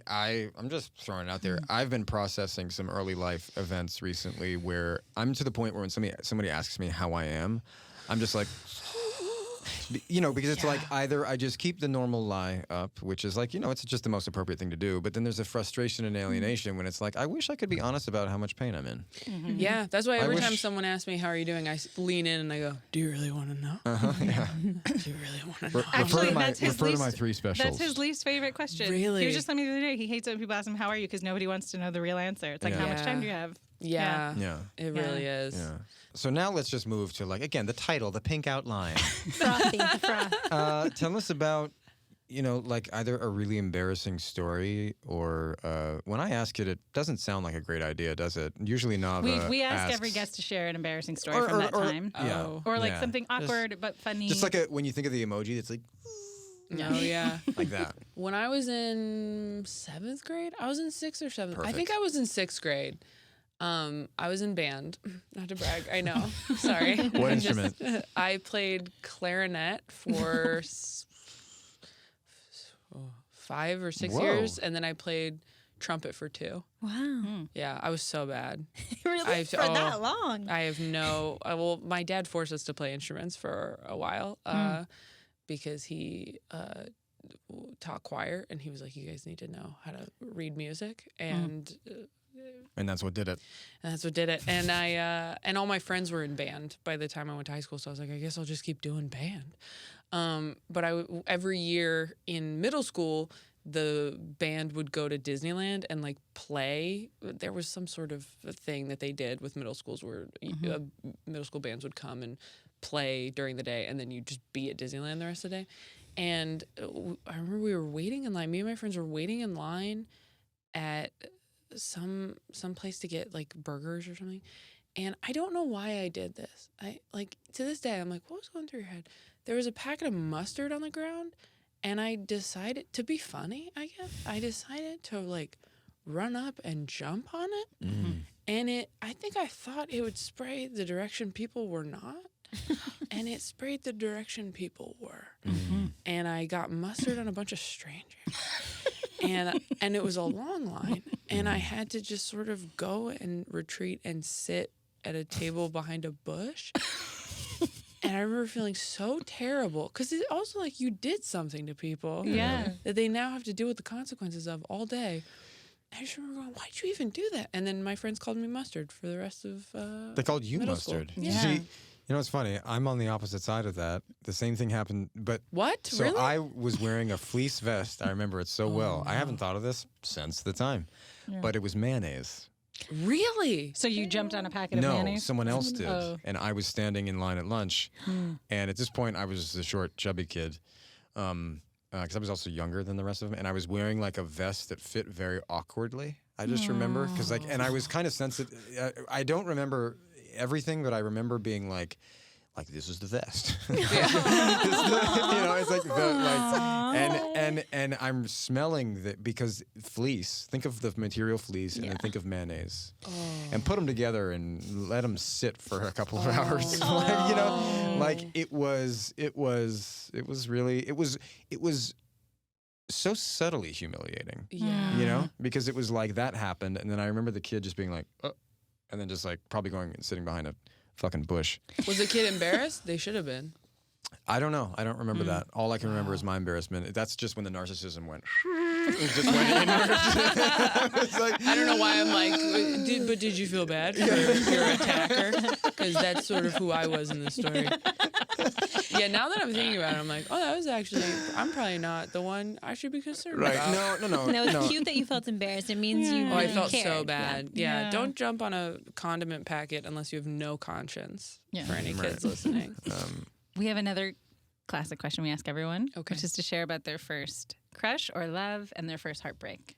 A: I'm just throwing it out there. I've been processing some early life events recently where I'm to the point where when somebody asks me how I am, I'm just like, because it's like either I just keep the normal lie up, which is like, it's just the most appropriate thing to do. But then there's a frustration and alienation when it's like, I wish I could be honest about how much pain I'm in.
D: Mm-hmm. Yeah, that's why every time someone asks me, how are you doing? I lean in and I go, do you really want to know?
A: Yeah.
D: Do you really want to know?
C: Actually,
A: refer to my 3 specials.
C: That's his least favorite question.
D: Really?
C: He was just telling me the other day, he hates it when people ask him, how are you? Because nobody wants to know the real answer. It's like, how much time do you have?
D: Yeah. It really is.
A: Yeah. So now let's just move to again, the title, the pink outline.
B: frothy, the froth.
A: Tell us about, either a really embarrassing story or when I ask it, it doesn't sound like a great idea, does it? Usually Nava
C: We ask
A: asks,
C: every guest to share an embarrassing story from that time. Or like something awkward but funny.
A: Just like when you think of the emoji, it's like,
D: No, yeah.
A: like that.
D: When I was in 7th grade, I was in 6th or 7th.
A: Perfect.
D: I think I was in 6th grade. I was in band. Not to brag, I know. Sorry.
A: What instrument?
D: I played clarinet for 5 or 6 years, and then I played trumpet for 2.
B: Wow.
D: Yeah, I was so bad.
B: Really? For that long?
D: I have no. Well, my dad forced us to play instruments for a while because he taught choir, and he was like, "You guys need to know how to read music," and.
A: And that's what did it.
D: And that's what did it. And I and all my friends were in band by the time I went to high school. So I was like, I guess I'll just keep doing band. But every year in middle school, the band would go to Disneyland and like play. There was some sort of thing that they did with middle schools where middle school bands would come and play during the day, and then you'd just be at Disneyland the rest of the day. And I remember we were waiting in line. Me and my friends were waiting in line at some place to get like burgers or something, and I don't know why I did this. I like to this day I'm like, what was going through your head? There was a packet of mustard on the ground, and I decided to be funny. I guess I decided to like run up and jump on it, and I think I thought it would spray the direction people were not, and it sprayed the direction people were, and I got mustard on a bunch of strangers. And it was a long line, and I had to just sort of go and retreat and sit at a table behind a bush. And I remember feeling so terrible because it also like you did something to people that they now have to deal with the consequences of all day. I just remember going, why'd you even do that? And then my friends called me mustard for the rest of
A: They called you
D: middle
A: mustard.
D: school.
A: You
D: Yeah.
A: see, it's funny. I'm on the opposite side of that. The same thing happened, but
D: What?
A: So
D: Really?
A: I was wearing a fleece vest. I remember it so well. I haven't thought of this since the time, but it was mayonnaise.
D: Really?
C: So you jumped on a packet of
A: No,
C: mayonnaise?
A: someone else did,
C: Oh.
A: and I was standing in line at lunch. And at this point, I was a short, chubby kid, because I was also younger than the rest of them, and I was wearing like a vest that fit very awkwardly. I just remember because and I was kind of sensitive. I don't remember everything, but I remember being like this is the vest. It's like and I'm smelling that because fleece. Think of the material fleece and then think of mayonnaise, and put them together and let them sit for a couple of hours. It was so subtly humiliating.
D: Yeah.
A: Because it was like that happened, and then I remember the kid just being like, oh, and then just like probably going and sitting behind a fucking bush.
D: Was the kid embarrassed? They should have been.
A: I don't know. I don't remember that. All I can remember is my embarrassment. That's just when the narcissism went. It just went inward. It's like,
D: I don't know why I'm like, but did you feel bad for your attacker? Because that's sort of who I was in the story. Yeah, now that I'm thinking about it, I'm like, oh, that was actually, I'm probably not the one I should be concerned
A: Right.
D: about.
B: No, it's cute that you felt embarrassed. It means you
D: Oh, I
B: really
D: felt
B: cared.
D: so bad. Yeah.
C: Yeah.
D: Don't jump on a condiment packet unless you have no conscience
C: Yeah.
D: for any kids listening.
C: We have another classic question we ask everyone,
D: Okay.
C: which is to share about their first crush or love and their first heartbreak.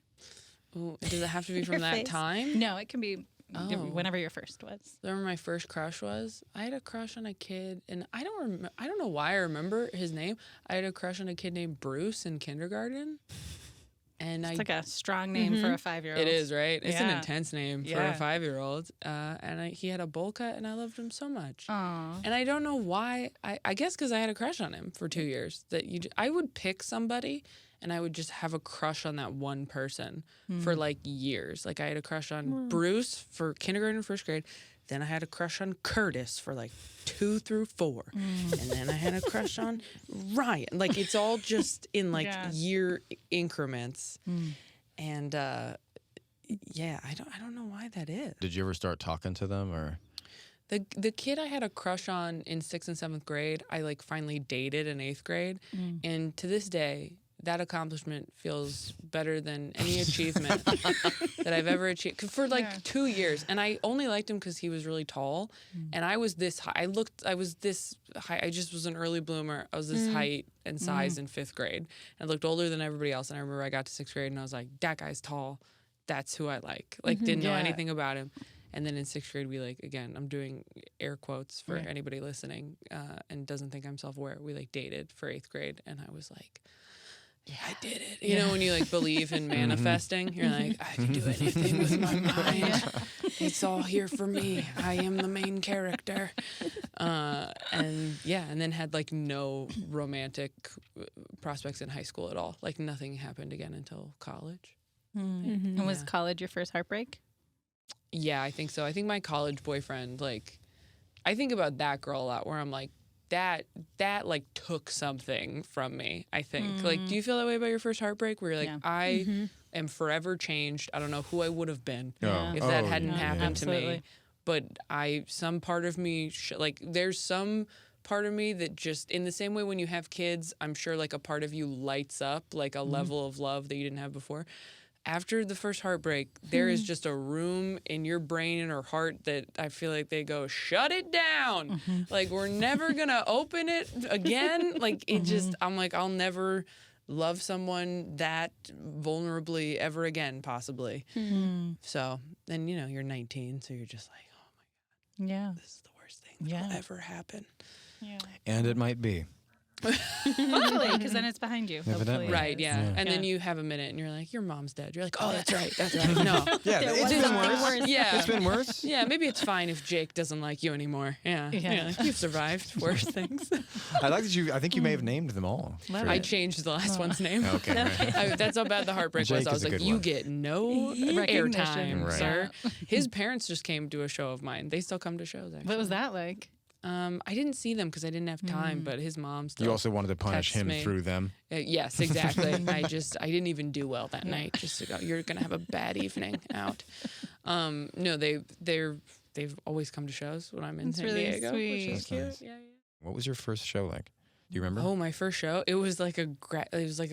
D: Ooh, does it have to be from
B: Your
D: that
B: face.
D: time?
C: No, it can be
D: Oh.
C: whenever your first was.
D: Remember my first crush was? I had a crush on a kid, and I don't know why I remember his name. I had a crush on a kid named Bruce in kindergarten. And
C: It's like a strong name for a 5-year-old.
D: It is, right? It's an
C: Yeah.
D: intense name for
C: Yeah.
D: a 5-year-old. He had a bowl cut, and I loved him so much.
C: Aw.
D: And I don't know why. I guess because I had a crush on him for 2 years. I would pick somebody, and I would just have a crush on that one person for like years. Like I had a crush on Bruce for kindergarten and first grade. Then I had a crush on Curtis for like 2 through 4. And then I had a crush on Ryan. Like it's all just in like
C: Yeah.
D: year increments. And yeah, I don't know why that is.
A: Did you ever start talking to them or?
D: The kid I had a crush on in 6th and 7th grade, I like finally dated in 8th grade. And to this day, that accomplishment feels better than any achievement that I've ever achieved for like 2 years. And I only liked him because he was really tall, and I was this high. I was this high. I just was an early bloomer. I was this height and size in 5th grade. I looked older than everybody else. And I remember I got to 6th grade and I was like, that guy's tall. That's who I like. Like didn't know anything about him. And then in 6th grade, we like, again, I'm doing air quotes for anybody listening and doesn't think I'm self-aware. We like dated for 8th grade, and I was like, yeah, I did it. You know, when you like believe in manifesting, you're like, I can do anything with my mind. It's all here for me. I am the main character. And then had like no romantic prospects in high school at all. Like nothing happened again until college.
C: And was college your first heartbreak?
D: Yeah, I think so. I think my college boyfriend, like, I think about that girl a lot where I'm like, that like took something from me, I think. Like, do you feel that way about your first heartbreak where you're like, I am forever changed. I don't know who I would have been if that hadn't happened to me. But some part of me, there's some part of me that just, in the same way when you have kids, I'm sure like a part of you lights up, like a level of love that you didn't have before. After the first heartbreak, there is just a room in your brain or heart that I feel like they go, shut it down. Like, we're never going to open it again. Like, it just, I'm like, I'll never love someone that vulnerably ever again, possibly. So, then, you know, you're 19, so you're just like, oh my God, this is the worst thing that will ever happen.
C: Yeah.
A: And it might be.
C: Hopefully, because then it's behind you.
A: Evidently.
C: Hopefully it
D: Right,
C: is.
D: yeah. And then you have a minute and you're like, your mom's dead. You're like, oh, that's right. No.
A: Yeah,
B: There
A: it's
B: was
A: been
B: something
A: worse.
B: worse.
D: Yeah.
A: It's been worse.
D: Yeah, maybe it's fine if Jake doesn't like you anymore. Yeah. You've survived worse things.
A: I like that I think you may have named them all.
C: Love
D: I
C: it.
D: changed the last one's name.
A: Okay. Right.
D: That's how bad the heartbreak was.
A: Jake
D: I was
A: is a
D: like,
A: good
D: you
A: one.
D: get no
C: Recognition.
D: airtime,
A: Right.
D: sir. His parents just came to a show of mine. They still come to shows, actually.
C: What was that like?
D: I didn't see them because I didn't have time, but his mom still.
A: You also wanted to punish
D: texts
A: him
D: me.
A: through them.
D: Yes, exactly. I didn't even do well that night. Just to go, you're gonna have a bad evening out. No, they've always come to shows when I'm in
C: That's
D: San
C: really
D: Diego, which is
C: sweet.
D: cute.
A: Nice.
D: Yeah.
A: What was your first show like? Do you remember?
D: Oh, my first show. It was like a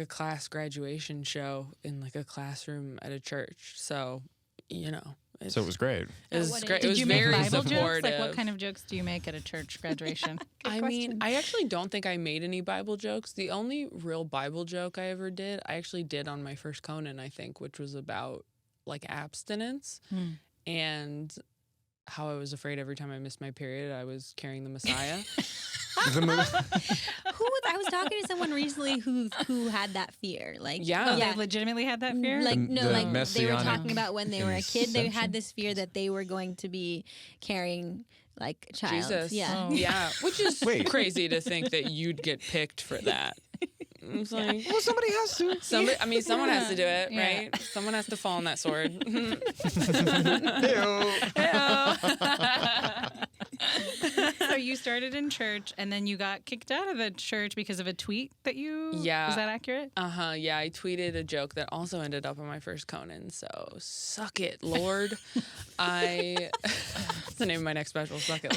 D: class graduation show in like a classroom at a church. So, you know.
A: So it was great.
D: It was
B: what
D: great.
B: age?
D: It
C: Did
D: was
C: you make
D: very
C: Bible
D: supportive.
C: jokes? Like, what kind of jokes do you make at a church graduation?
D: I mean, I actually don't think I made any Bible jokes. The only real Bible joke I ever did, I actually did on my first Conan, I think, which was about like abstinence and how I was afraid every time I missed my period, I was carrying the Messiah.
A: The movie.
B: I was talking to someone recently who had that fear. Like,
D: Yeah.
C: They legitimately had that fear?
B: Like,
A: The-
B: no,
A: the
B: like they were
A: messianic
B: talking about when they were a kid, they
A: inception?
B: had this fear that they were going to be carrying like a child.
D: Jesus.
B: Yeah.
C: Oh.
D: Yeah. Which is
A: Wait.
D: crazy to think that you'd get picked for that. It's like,
A: Well, somebody has to.
D: someone has to do it,
C: Yeah.
D: right? Someone has to fall on that sword.
C: So you started in church, and then you got kicked out of the church because of a tweet that you...
D: Yeah.
C: Is that accurate?
D: Yeah, I tweeted a joke that also ended up on my first Conan, so suck it, Lord. That's the name of my next special, Suck It,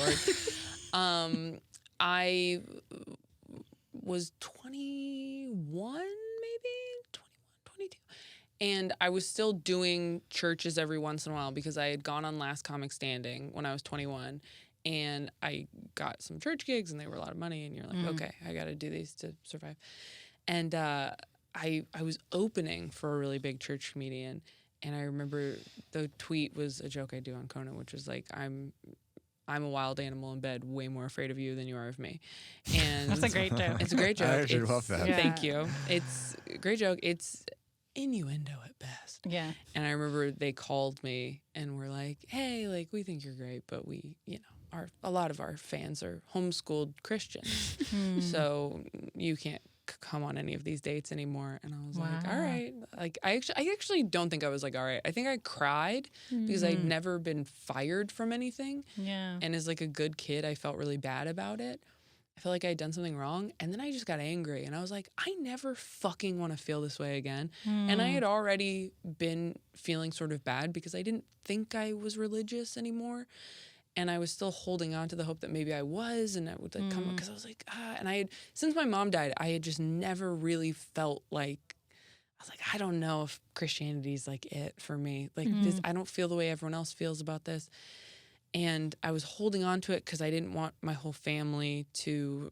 D: Lord. I was 21, maybe 21, 22. And I was still doing churches every once in a while because I had gone on Last Comic Standing when I was 21. And I got some church gigs and they were a lot of money. And you're like, okay, I got to do these to survive. And I was opening for a really big church comedian. And I remember the tweet was a joke I do on Conan, which was like, I'm a wild animal in bed, way more afraid of you than you are of me. And
C: That's a great joke.
D: It's a great joke.
A: I actually love that.
C: Yeah.
D: Thank you. It's a great joke. It's innuendo at best.
C: Yeah.
D: And I remember they called me and were like, hey, like, we think you're great, but we, a lot of our fans are homeschooled Christians. So you can't come on any of these dates anymore. And I was like, all right. Like, I actually don't think I was like, all right. I think I cried because I'd never been fired from anything.
C: Yeah.
D: And as like a good kid, I felt really bad about it. I felt like I had done something wrong. And then I just got angry. And I was like, I never fucking want to feel this way again. And I had already been feeling sort of bad because I didn't think I was religious anymore. And I was still holding on to the hope that maybe I was, and I would like come up because I was like, and I had, since my mom died, I had just never really felt like, I was like, I don't know if Christianity is like it for me. Like this, I don't feel the way everyone else feels about this. And I was holding on to it because I didn't want my whole family to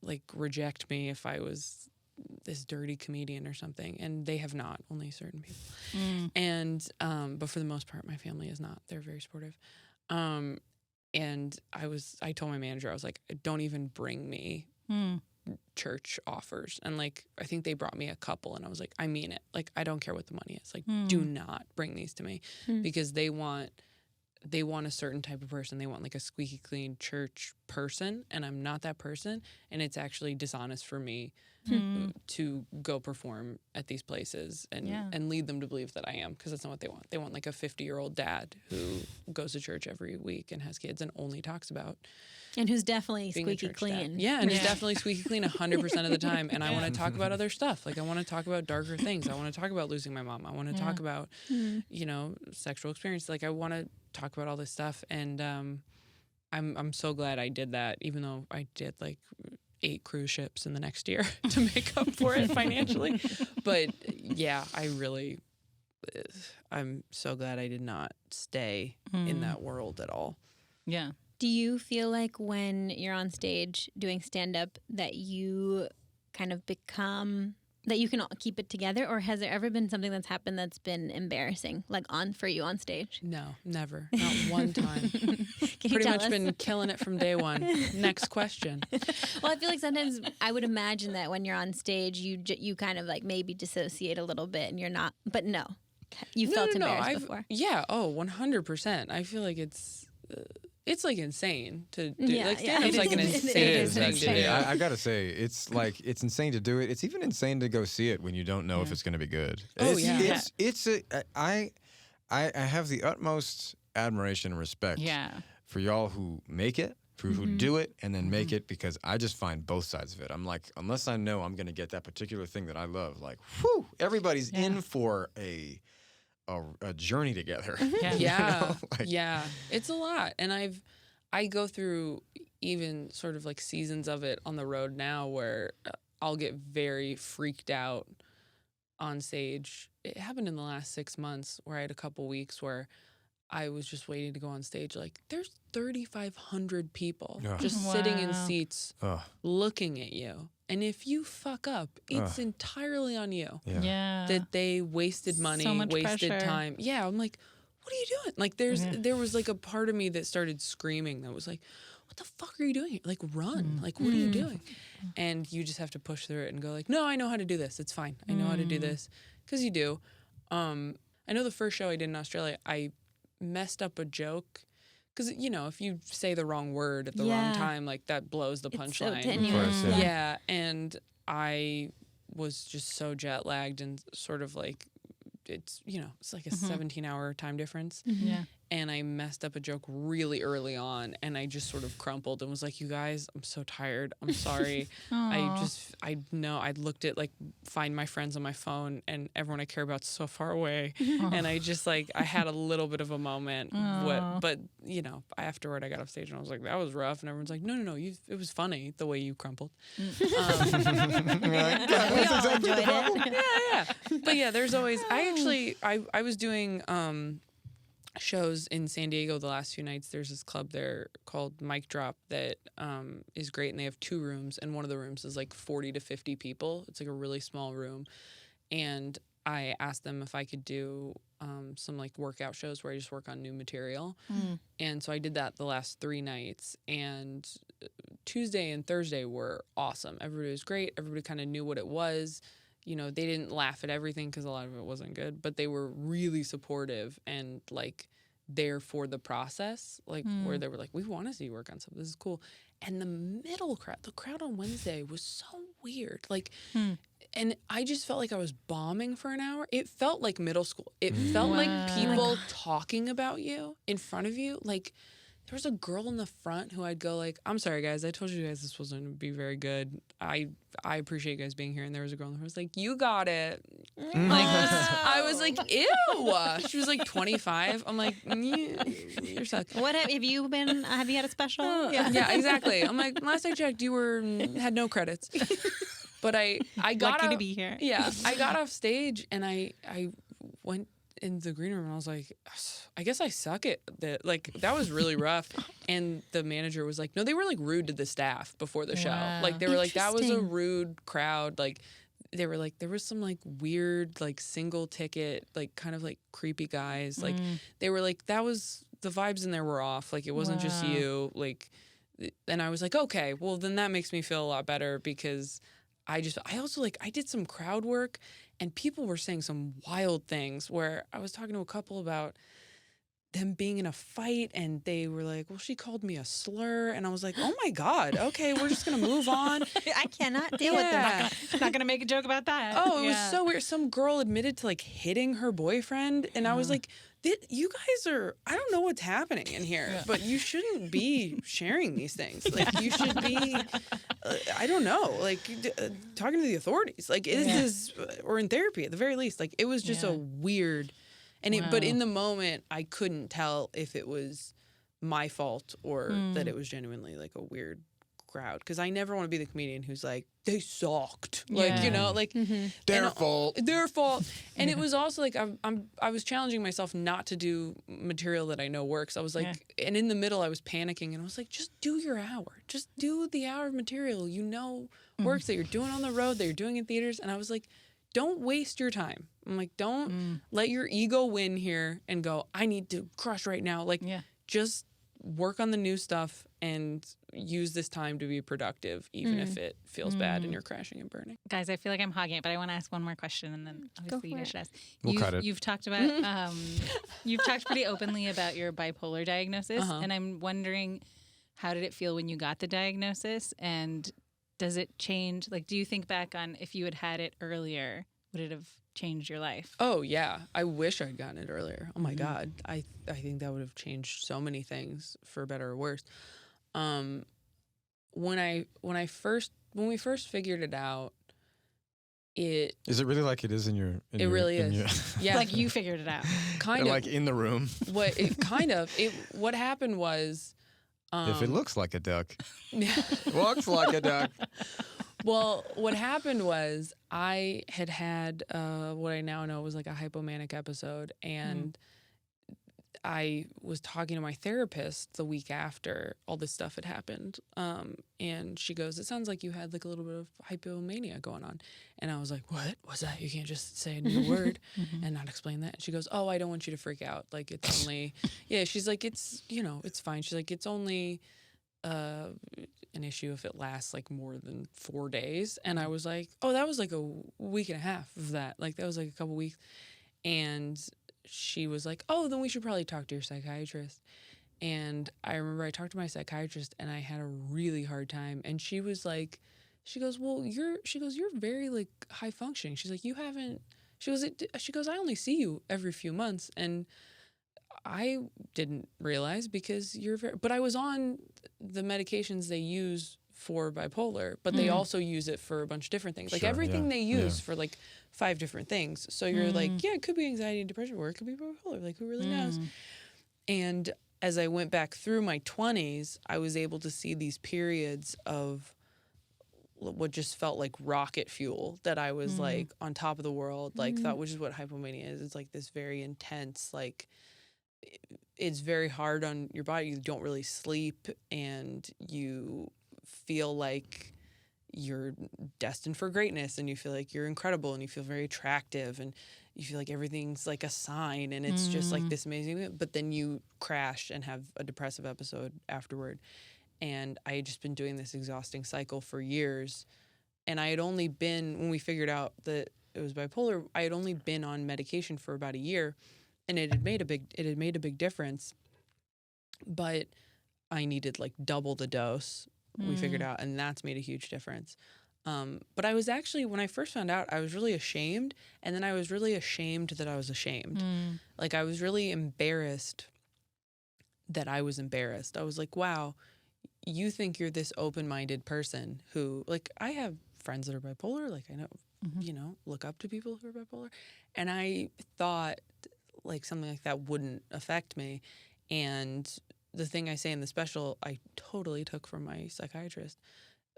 D: like reject me if I was this dirty comedian or something. And they have not, only certain people. And, but for the most part, my family is not. They're very supportive. And I told my manager, I was like, don't even bring me church offers. And like, I think they brought me a couple and I was like, I mean it. Like, I don't care what the money is. Like, do not bring these to me because they want a certain type of person. They want like a squeaky clean church person. And I'm not that person. And it's actually dishonest for me to go perform at these places and lead them to believe that I am, because that's not what they want. They want like a 50-year-old dad who goes to church every week and has kids and only talks about
B: and who's definitely
D: being a
B: squeaky
D: church
B: clean.
D: dad. Yeah, and is definitely squeaky clean 100% of the time. And I want to talk about other stuff. Like I want to talk about darker things. I want to talk about losing my mom. I want to talk about, sexual experience. Like I want to talk about all this stuff. And I'm so glad I did that, even though I did like 8 cruise ships in the next year to make up for it financially. But yeah, I'm so glad I did not stay in that world at all.
C: Yeah.
B: Do you feel like when you're on stage doing stand-up that you kind of become, that you can keep it together? Or has there ever been something that's happened that's been embarrassing, like for you on stage?
D: No, never. Not one time.
B: Can you
D: Pretty
B: tell
D: much
B: us?
D: been killing it from day one. Next question.
B: Well, I feel like sometimes I would imagine that when you're on stage, you kind of like maybe dissociate a little bit and you're not, but no. You felt embarrassed before.
D: Yeah, 100%. I feel like it's like insane to do.
B: Yeah,
D: like
B: yeah.
D: stand-up's like an
B: It is
D: insane thing to
B: insane.
D: do.
A: I gotta say, it's like it's insane to do it. It's even insane to go see it when you don't know if it's gonna be good.
D: Oh,
A: I have the utmost admiration and respect for y'all who make it, who do it and then make it, because I just find both sides of it. I'm like, unless I know I'm gonna get that particular thing that I love, like, whew, everybody's in for a journey together.
D: Yeah. Yeah. It's a lot. And I go through even sort of like seasons of it on the road now where I'll get very freaked out on stage. It happened in the last 6 months where I had a couple weeks where I was just waiting to go on stage. Like, there's 3,500 people just sitting in seats looking at you. And if you fuck up, it's entirely on you.
C: Yeah.
D: That they wasted money,
C: So much
D: wasted
C: pressure.
D: time. Yeah, I'm like, what are you doing? Like, there was like a part of me that started screaming that was like, what the fuck are you doing here? Like, run. Like, what are you doing? And you just have to push through it and go like, no, I know how to do this. It's fine. I know how to do this. Because you do. I know the first show I did in Australia, I messed up a joke. Because, if you say the wrong word at the wrong time, like, that blows the punchline.
B: So tenuous.
D: Yeah, and I was just so jet lagged and sort of like, it's like a 17-hour time difference.
C: Yeah.
D: and I messed up a joke really early on, and I just sort of crumpled and was like, you guys, I'm so tired. I'm sorry. I looked at like find my friends on my phone, and everyone I care about's so far away. And I just like, I had a little bit of a moment, but you know, afterward I got off stage and I was like, that was rough. And everyone's like, no, it was funny the way you crumpled.
B: We all enjoyed it.
D: Yeah. But yeah, there's always, I was doing shows in San Diego the last few nights. There's this club there called Mic Drop that is great, and they have 2 rooms, and one of the rooms is like 40 to 50 people. It's like a really small room, and I asked them if I could do some like workout shows where I just work on new material. And so I did that the last 3 nights, and Tuesday and Thursday were awesome. Everybody was great. Everybody kind of knew what it was. You know, they didn't laugh at everything because a lot of it wasn't good, but they were really supportive and like there for the process, like where they were like, we want to see you work on something. This is cool. And the middle crowd, the crowd on Wednesday was so weird. Like, and I just felt like I was bombing for an hour. It felt like middle school. It felt like people talking about you in front of you. Like, there was a girl in the front who I'd go like, I'm sorry, guys. I told you guys this wasn't going to be very good. I appreciate you guys being here. And there was a girl who was like, you got it. Like, I was like, ew. She was like 25. I'm like, you're suck.
B: What have you had a special?
D: Yeah, exactly. I'm like, last I checked, you had no credits. But I got
C: lucky to be here.
D: Yeah, I got off stage and I went in the green room and I was like, I guess I suck at that. Like, that was really rough. And the manager was like, no, they were like rude to the staff before the show. Like, they were like, that was a rude crowd. Like, they were like, there was some like weird, like single ticket, like kind of like creepy guys. Like, they were like, that was, the vibes in there were off. Like, it wasn't just you. Like, and I was like, okay, well, then that makes me feel a lot better because I also like, I did some crowd work and people were saying some wild things where I was talking to a couple about them being in a fight and they were like, well, she called me a slur. And I was like, oh my God, okay, we're just going to move on.
B: I cannot deal with that.
C: I'm not going to make a joke about that.
D: Oh, it was so weird. Some girl admitted to like hitting her boyfriend. And I was like, you guys are, I don't know what's happening in here, but you shouldn't be sharing these things. Like, you should be, I don't know, like talking to the authorities. Like, it is, or in therapy at the very least. Like, it was just a weird, and but in the moment, I couldn't tell if it was my fault or that it was genuinely like a weird crowd, because I never want to be the comedian who's like, they sucked, like, you know, like
A: Their fault.
D: And it was also like I was challenging myself not to do material that I know works. I was like, and in the middle I was panicking and I was like, just do your hour, just do the hour of material you know works, that you're doing on the road, that you're doing in theaters. And I was like, don't waste your time. I'm like, don't let your ego win here and go, I need to crush right now. Like, just work on the new stuff and use this time to be productive, even if it feels bad and you're crashing and burning.
C: Guys, I feel like I'm hogging it, but I want to ask one more question, and then obviously you guys should ask.
A: We'll cut it.
C: You've talked about, you've talked pretty openly about your bipolar diagnosis, and I'm wondering, how did it feel when you got the diagnosis, and does it change? Like, do you think back on if you had it earlier, would it have changed your life?
D: Oh yeah, I wish I'd gotten it earlier. Oh my God, I think that would have changed so many things for better or worse. When we first figured it out, is it
A: really like it is in your?
D: It really is. Yeah,
C: like you figured it out.
D: Kind of
A: like in the room.
D: What happened was,
A: if it looks like a duck, walks like a duck.
D: Well, what happened was I had what I now know was like a hypomanic episode, and I was talking to my therapist the week after all this stuff had happened, and she goes, it sounds like you had like a little bit of hypomania going on. And I was like, what? What's that? You can't just say a new word and not explain that. And she goes, oh, I don't want you to freak out. Like, it's only, she's like, it's, it's fine. She's like, it's only an issue if it lasts like more than 4 days. And I was like, oh, that was like a week and a half of that. Like, that was like a couple weeks. And she was like, oh, then we should probably talk to your psychiatrist. And I remember I talked to my psychiatrist and I had a really hard time. And she was like, she goes, you're very like high functioning. She's like, she goes, I only see you every few months. And I didn't realize because but I was on the medications they use for bipolar, but they also use it for a bunch of different things. Like everything they use for like 5 different things. So you're like, yeah, it could be anxiety and depression, or it could be bipolar. Like, who really knows? And as I went back through my 20s, I was able to see these periods of what just felt like rocket fuel, that I was like on top of the world, like thought, which is what hypomania is. It's like this very intense, like, it's very hard on your body. You don't really sleep, and you feel like you're destined for greatness, and you feel like you're incredible, and you feel very attractive, and you feel like everything's like a sign, and it's just like this amazing, but then you crash and have a depressive episode afterward. And I had just been doing this exhausting cycle for years, and I had only been, when we figured out that it was bipolar, I had only been on medication for about a year, and it had made a big difference, but I needed like double the dose. We figured out, and that's made a huge difference. But I was actually, when I first found out, I was really ashamed, and then I was really ashamed that I was ashamed. Like, I was really embarrassed that I was embarrassed. I was like, wow, you think you're this open-minded person who, like, I have friends that are bipolar, like, I know, you know, look up to people who are bipolar, and I thought like something like that wouldn't affect me. And the thing I say in the special, I totally took from my psychiatrist,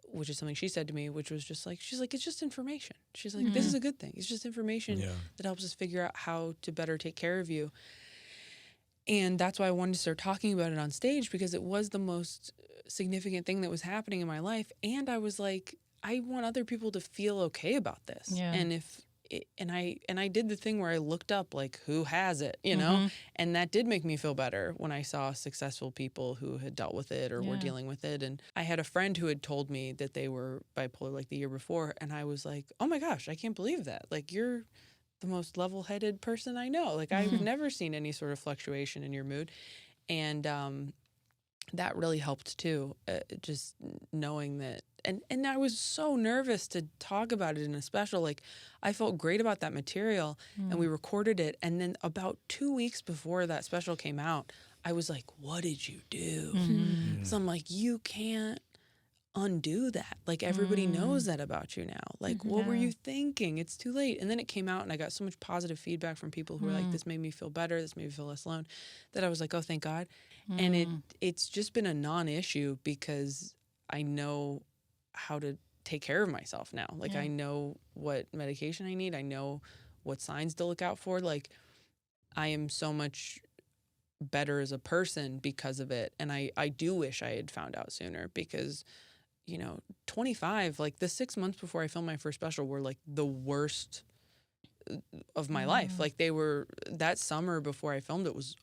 D: which is something she said to me, which was just like, she's like, it's just information. She's like, this is a good thing. It's just information that helps us figure out how to better take care of you. And that's why I wanted to start talking about it on stage, because it was the most significant thing that was happening in my life. And I was like, I want other people to feel okay about this.
C: Yeah.
D: And if and I did the thing where I looked up like who has it, you know, and that did make me feel better when I saw successful people who had dealt with it or were dealing with it. And I had a friend who had told me that they were bipolar like the year before, and I was like, oh my gosh, I can't believe that. Like, you're the most level-headed person I know. Like, I've never seen any sort of fluctuation in your mood. And that really helped too, just knowing that. And I was so nervous to talk about it in a special. Like, I felt great about that material, and we recorded it. And then about 2 weeks before that special came out, I was like, what did you do? So I'm like, you can't undo that. Like, everybody knows that about you now. Like, what were you thinking? It's too late. And then it came out, and I got so much positive feedback from people who were like, this made me feel better, this made me feel less alone, that I was like, oh, thank God. And it's just been a non-issue, because I know how to take care of myself now. Like, I know what medication I need. I know what signs to look out for. Like, I am so much better as a person because of it. And I do wish I had found out sooner, because, you know, 25, like the 6 months before I filmed my first special were like the worst of my life. Like, they were, that summer before I filmed it was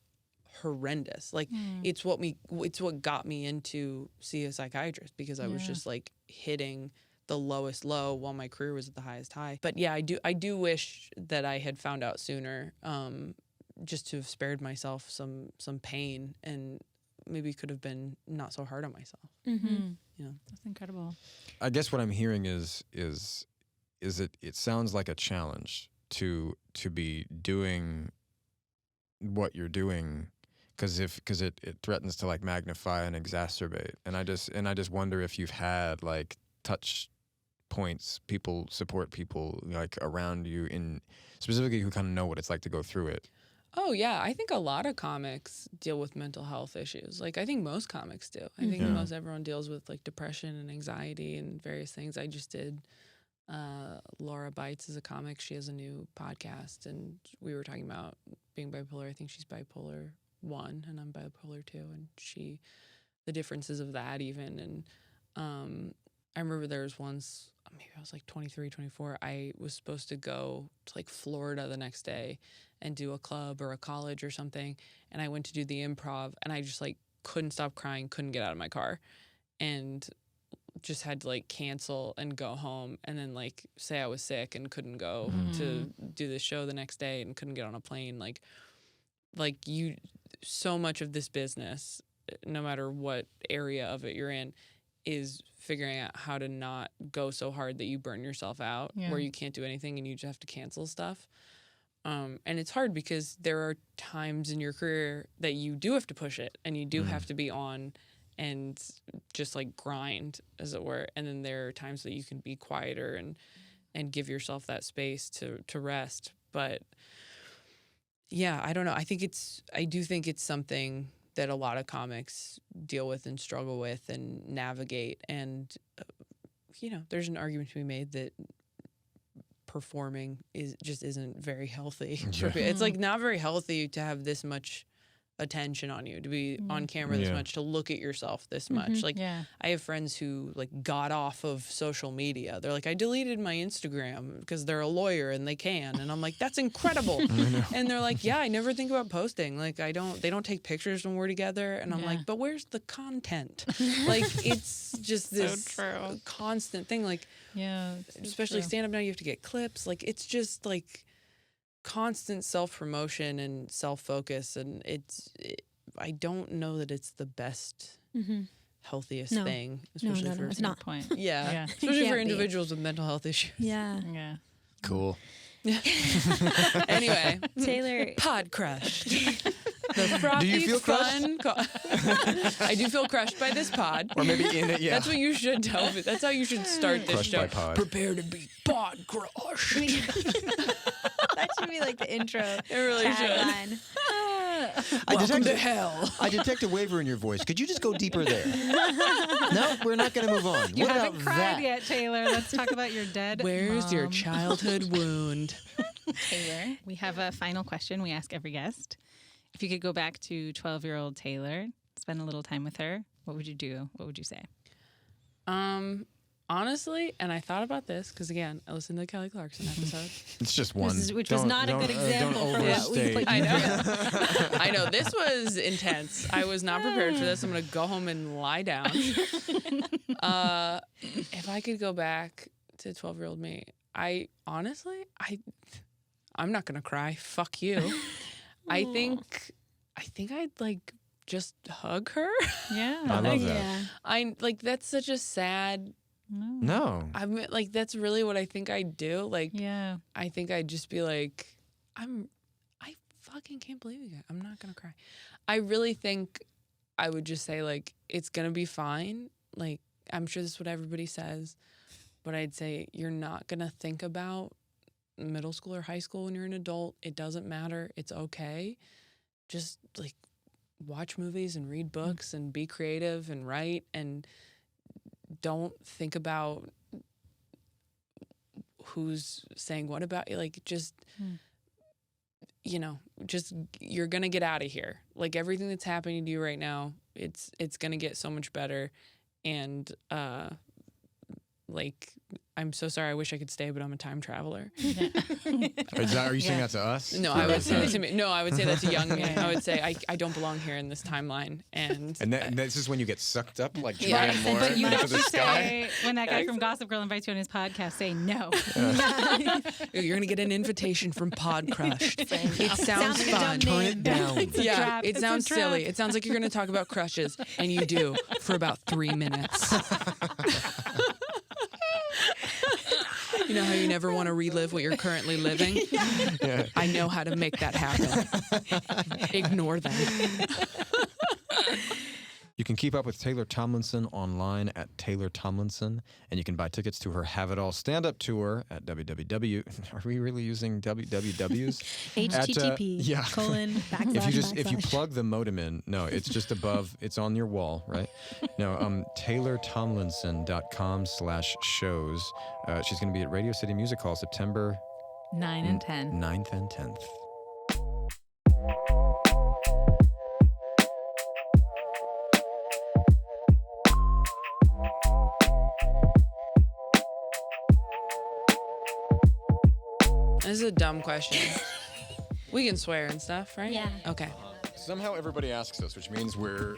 D: horrendous. Like, it's what got me into see a psychiatrist, because I was just like hitting the lowest low while my career was at the highest high. But yeah, I do wish that I had found out sooner, just to have spared myself some pain, and maybe could have been not so hard on myself. Yeah,
C: That's incredible.
A: I guess what I'm hearing is it sounds like a challenge to be doing what you're doing, because it threatens to like magnify and exacerbate. And I just wonder if you've had like touch points, support people like around you, in specifically who kind of know what it's like to go through it.
D: Oh, yeah. I think a lot of comics deal with mental health issues. Like, I think most comics do. I think most everyone deals with, like, depression and anxiety and various things. I just did, Laura Bites is a comic. She has a new podcast, and we were talking about being bipolar. I think she's bipolar 1, and I'm bipolar 2, and the differences of that even. And I remember there was once, maybe I was like 23, 24, I was supposed to go to like Florida the next day and do a club or a college or something. And I went to do the Improv, and I just like couldn't stop crying, couldn't get out of my car, and just had to like cancel and go home, and then like say I was sick and couldn't go to do the show the next day, and couldn't get on a plane. Like so much of this business, no matter what area of it you're in, is figuring out how to not go so hard that you burn yourself out, where you can't do anything and you just have to cancel stuff. And it's hard because there are times in your career that you do have to push it and you do have to be on and just like grind, as it were. And then there are times that you can be quieter and give yourself that space to rest. But yeah, I don't know. I do think it's something that a lot of comics deal with and struggle with and navigate. And, there's an argument to be made that performing isn't very healthy.
A: Yeah.
D: It's like not very healthy to have this much attention on you, to be on camera this much, to look at yourself this much. Like I have friends who like got off of social media. They're like, I deleted my Instagram because they're a lawyer and they can. And I'm like, that's incredible. And they're like, yeah, I never think about posting. Like they don't take pictures when we're together. And I'm like, but where's the content? Like it's just this constant thing. Like, especially stand up now, you have to get clips. Like it's just like constant self-promotion and self-focus, and I don't know that it's the best healthiest thing, especially for
B: it's not.
C: Point.
D: Especially for individuals with mental health issues.
A: Cool.
D: Anyway,
B: Taylor,
D: Podcrushed. The frothy,
A: do you feel
D: fun I do feel crushed by this pod.
A: Or maybe in it, yeah.
D: That's what you should tell me. That's how you should start this
A: Crushed
D: show.
A: by pod.
D: Prepare to be podcrushed.
B: that should be like the intro.
D: It really
B: tagline.
D: Welcome to hell.
A: I detect a waver in your voice. Could you just go deeper there? No, we're not going to move on.
C: You
A: what
C: haven't
A: about
C: cried
A: that?
C: yet, Taylor. Let's talk about your dead
D: Where's your
C: mom.
D: childhood wound?
C: Taylor, we have a final question we ask every guest. If you could go back to 12-year-old Taylor, spend a little time with her, what would you do? What would you say?
D: Honestly, and I thought about this because again, I listened to the Kelly Clarkson episode.
A: It's just one.
B: Which was not a good example for what we put
D: I
B: you
D: know.
B: through.
D: I know. This was intense. I was not prepared for this. I'm going to go home and lie down. If I could go back to 12-year-old me, I'm not going to cry. Fuck you. I think I'd like just hug her.
C: Yeah.
A: I love that.
B: Yeah.
D: I like that's such a sad.
A: No.
D: I mean, like that's really what I think I'd do. Like, I think I'd just be like, I fucking can't believe you. I'm not gonna cry. I really think I would just say like, it's gonna be fine. Like, I'm sure this is what everybody says, but I'd say you're not gonna think about middle school or high school when you're an adult. It doesn't matter. It's okay. Just like watch movies and read books and be creative and write and don't think about who's saying what about you. Like just just you're gonna get out of here. Like everything that's happening to you right now, it's gonna get so much better. And like I'm so sorry. I wish I could stay, but I'm a time traveler.
A: Are you saying that to us?
D: No, I would say that to me. No, I would say that to young me. I would say I don't belong here in this timeline. And
A: this is when you get sucked up like
D: Yeah.
A: giant more
C: But you
A: into
C: have
A: the
C: to
A: sky.
C: say, when that guy from Gossip Girl invites you on his podcast, say no.
D: you're gonna get an invitation from Podcrushed. It sounds
B: Sounds like a
D: fun.
B: dumb
A: Turn
B: name.
A: it down.
D: Yeah,
C: trap.
D: it
C: It's a
D: sounds
C: trap.
D: silly. It sounds like you're going to talk about crushes, and you do for about 3 minutes. You know how you never want to relive what you're currently living?
A: Yeah.
D: I know how to make that happen. Ignore them.
A: You can keep up with Taylor Tomlinson online at Taylor Tomlinson, and you can buy tickets to her Have It All stand-up tour at www. Are we really using wwws?
B: http://
A: If you plug the modem in, no, it's just above. It's on your wall, right? No, TaylorTomlinson.com/shows. She's going to be at Radio City Music Hall September
C: 9 and 10.
A: 9th and 10th.
D: This is a dumb question. We can swear and stuff, right?
B: Yeah.
D: Okay.
A: Somehow everybody asks us, which means we're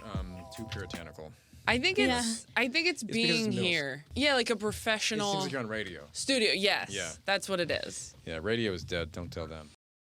A: too puritanical.
D: I think it's
A: because
D: being
A: it's middle
D: here. Yeah, like a
A: It
D: professional
A: seems like you're on radio.
D: studio. Yes.
A: Yeah.
D: That's what it is.
A: Yeah, radio is dead. Don't tell them.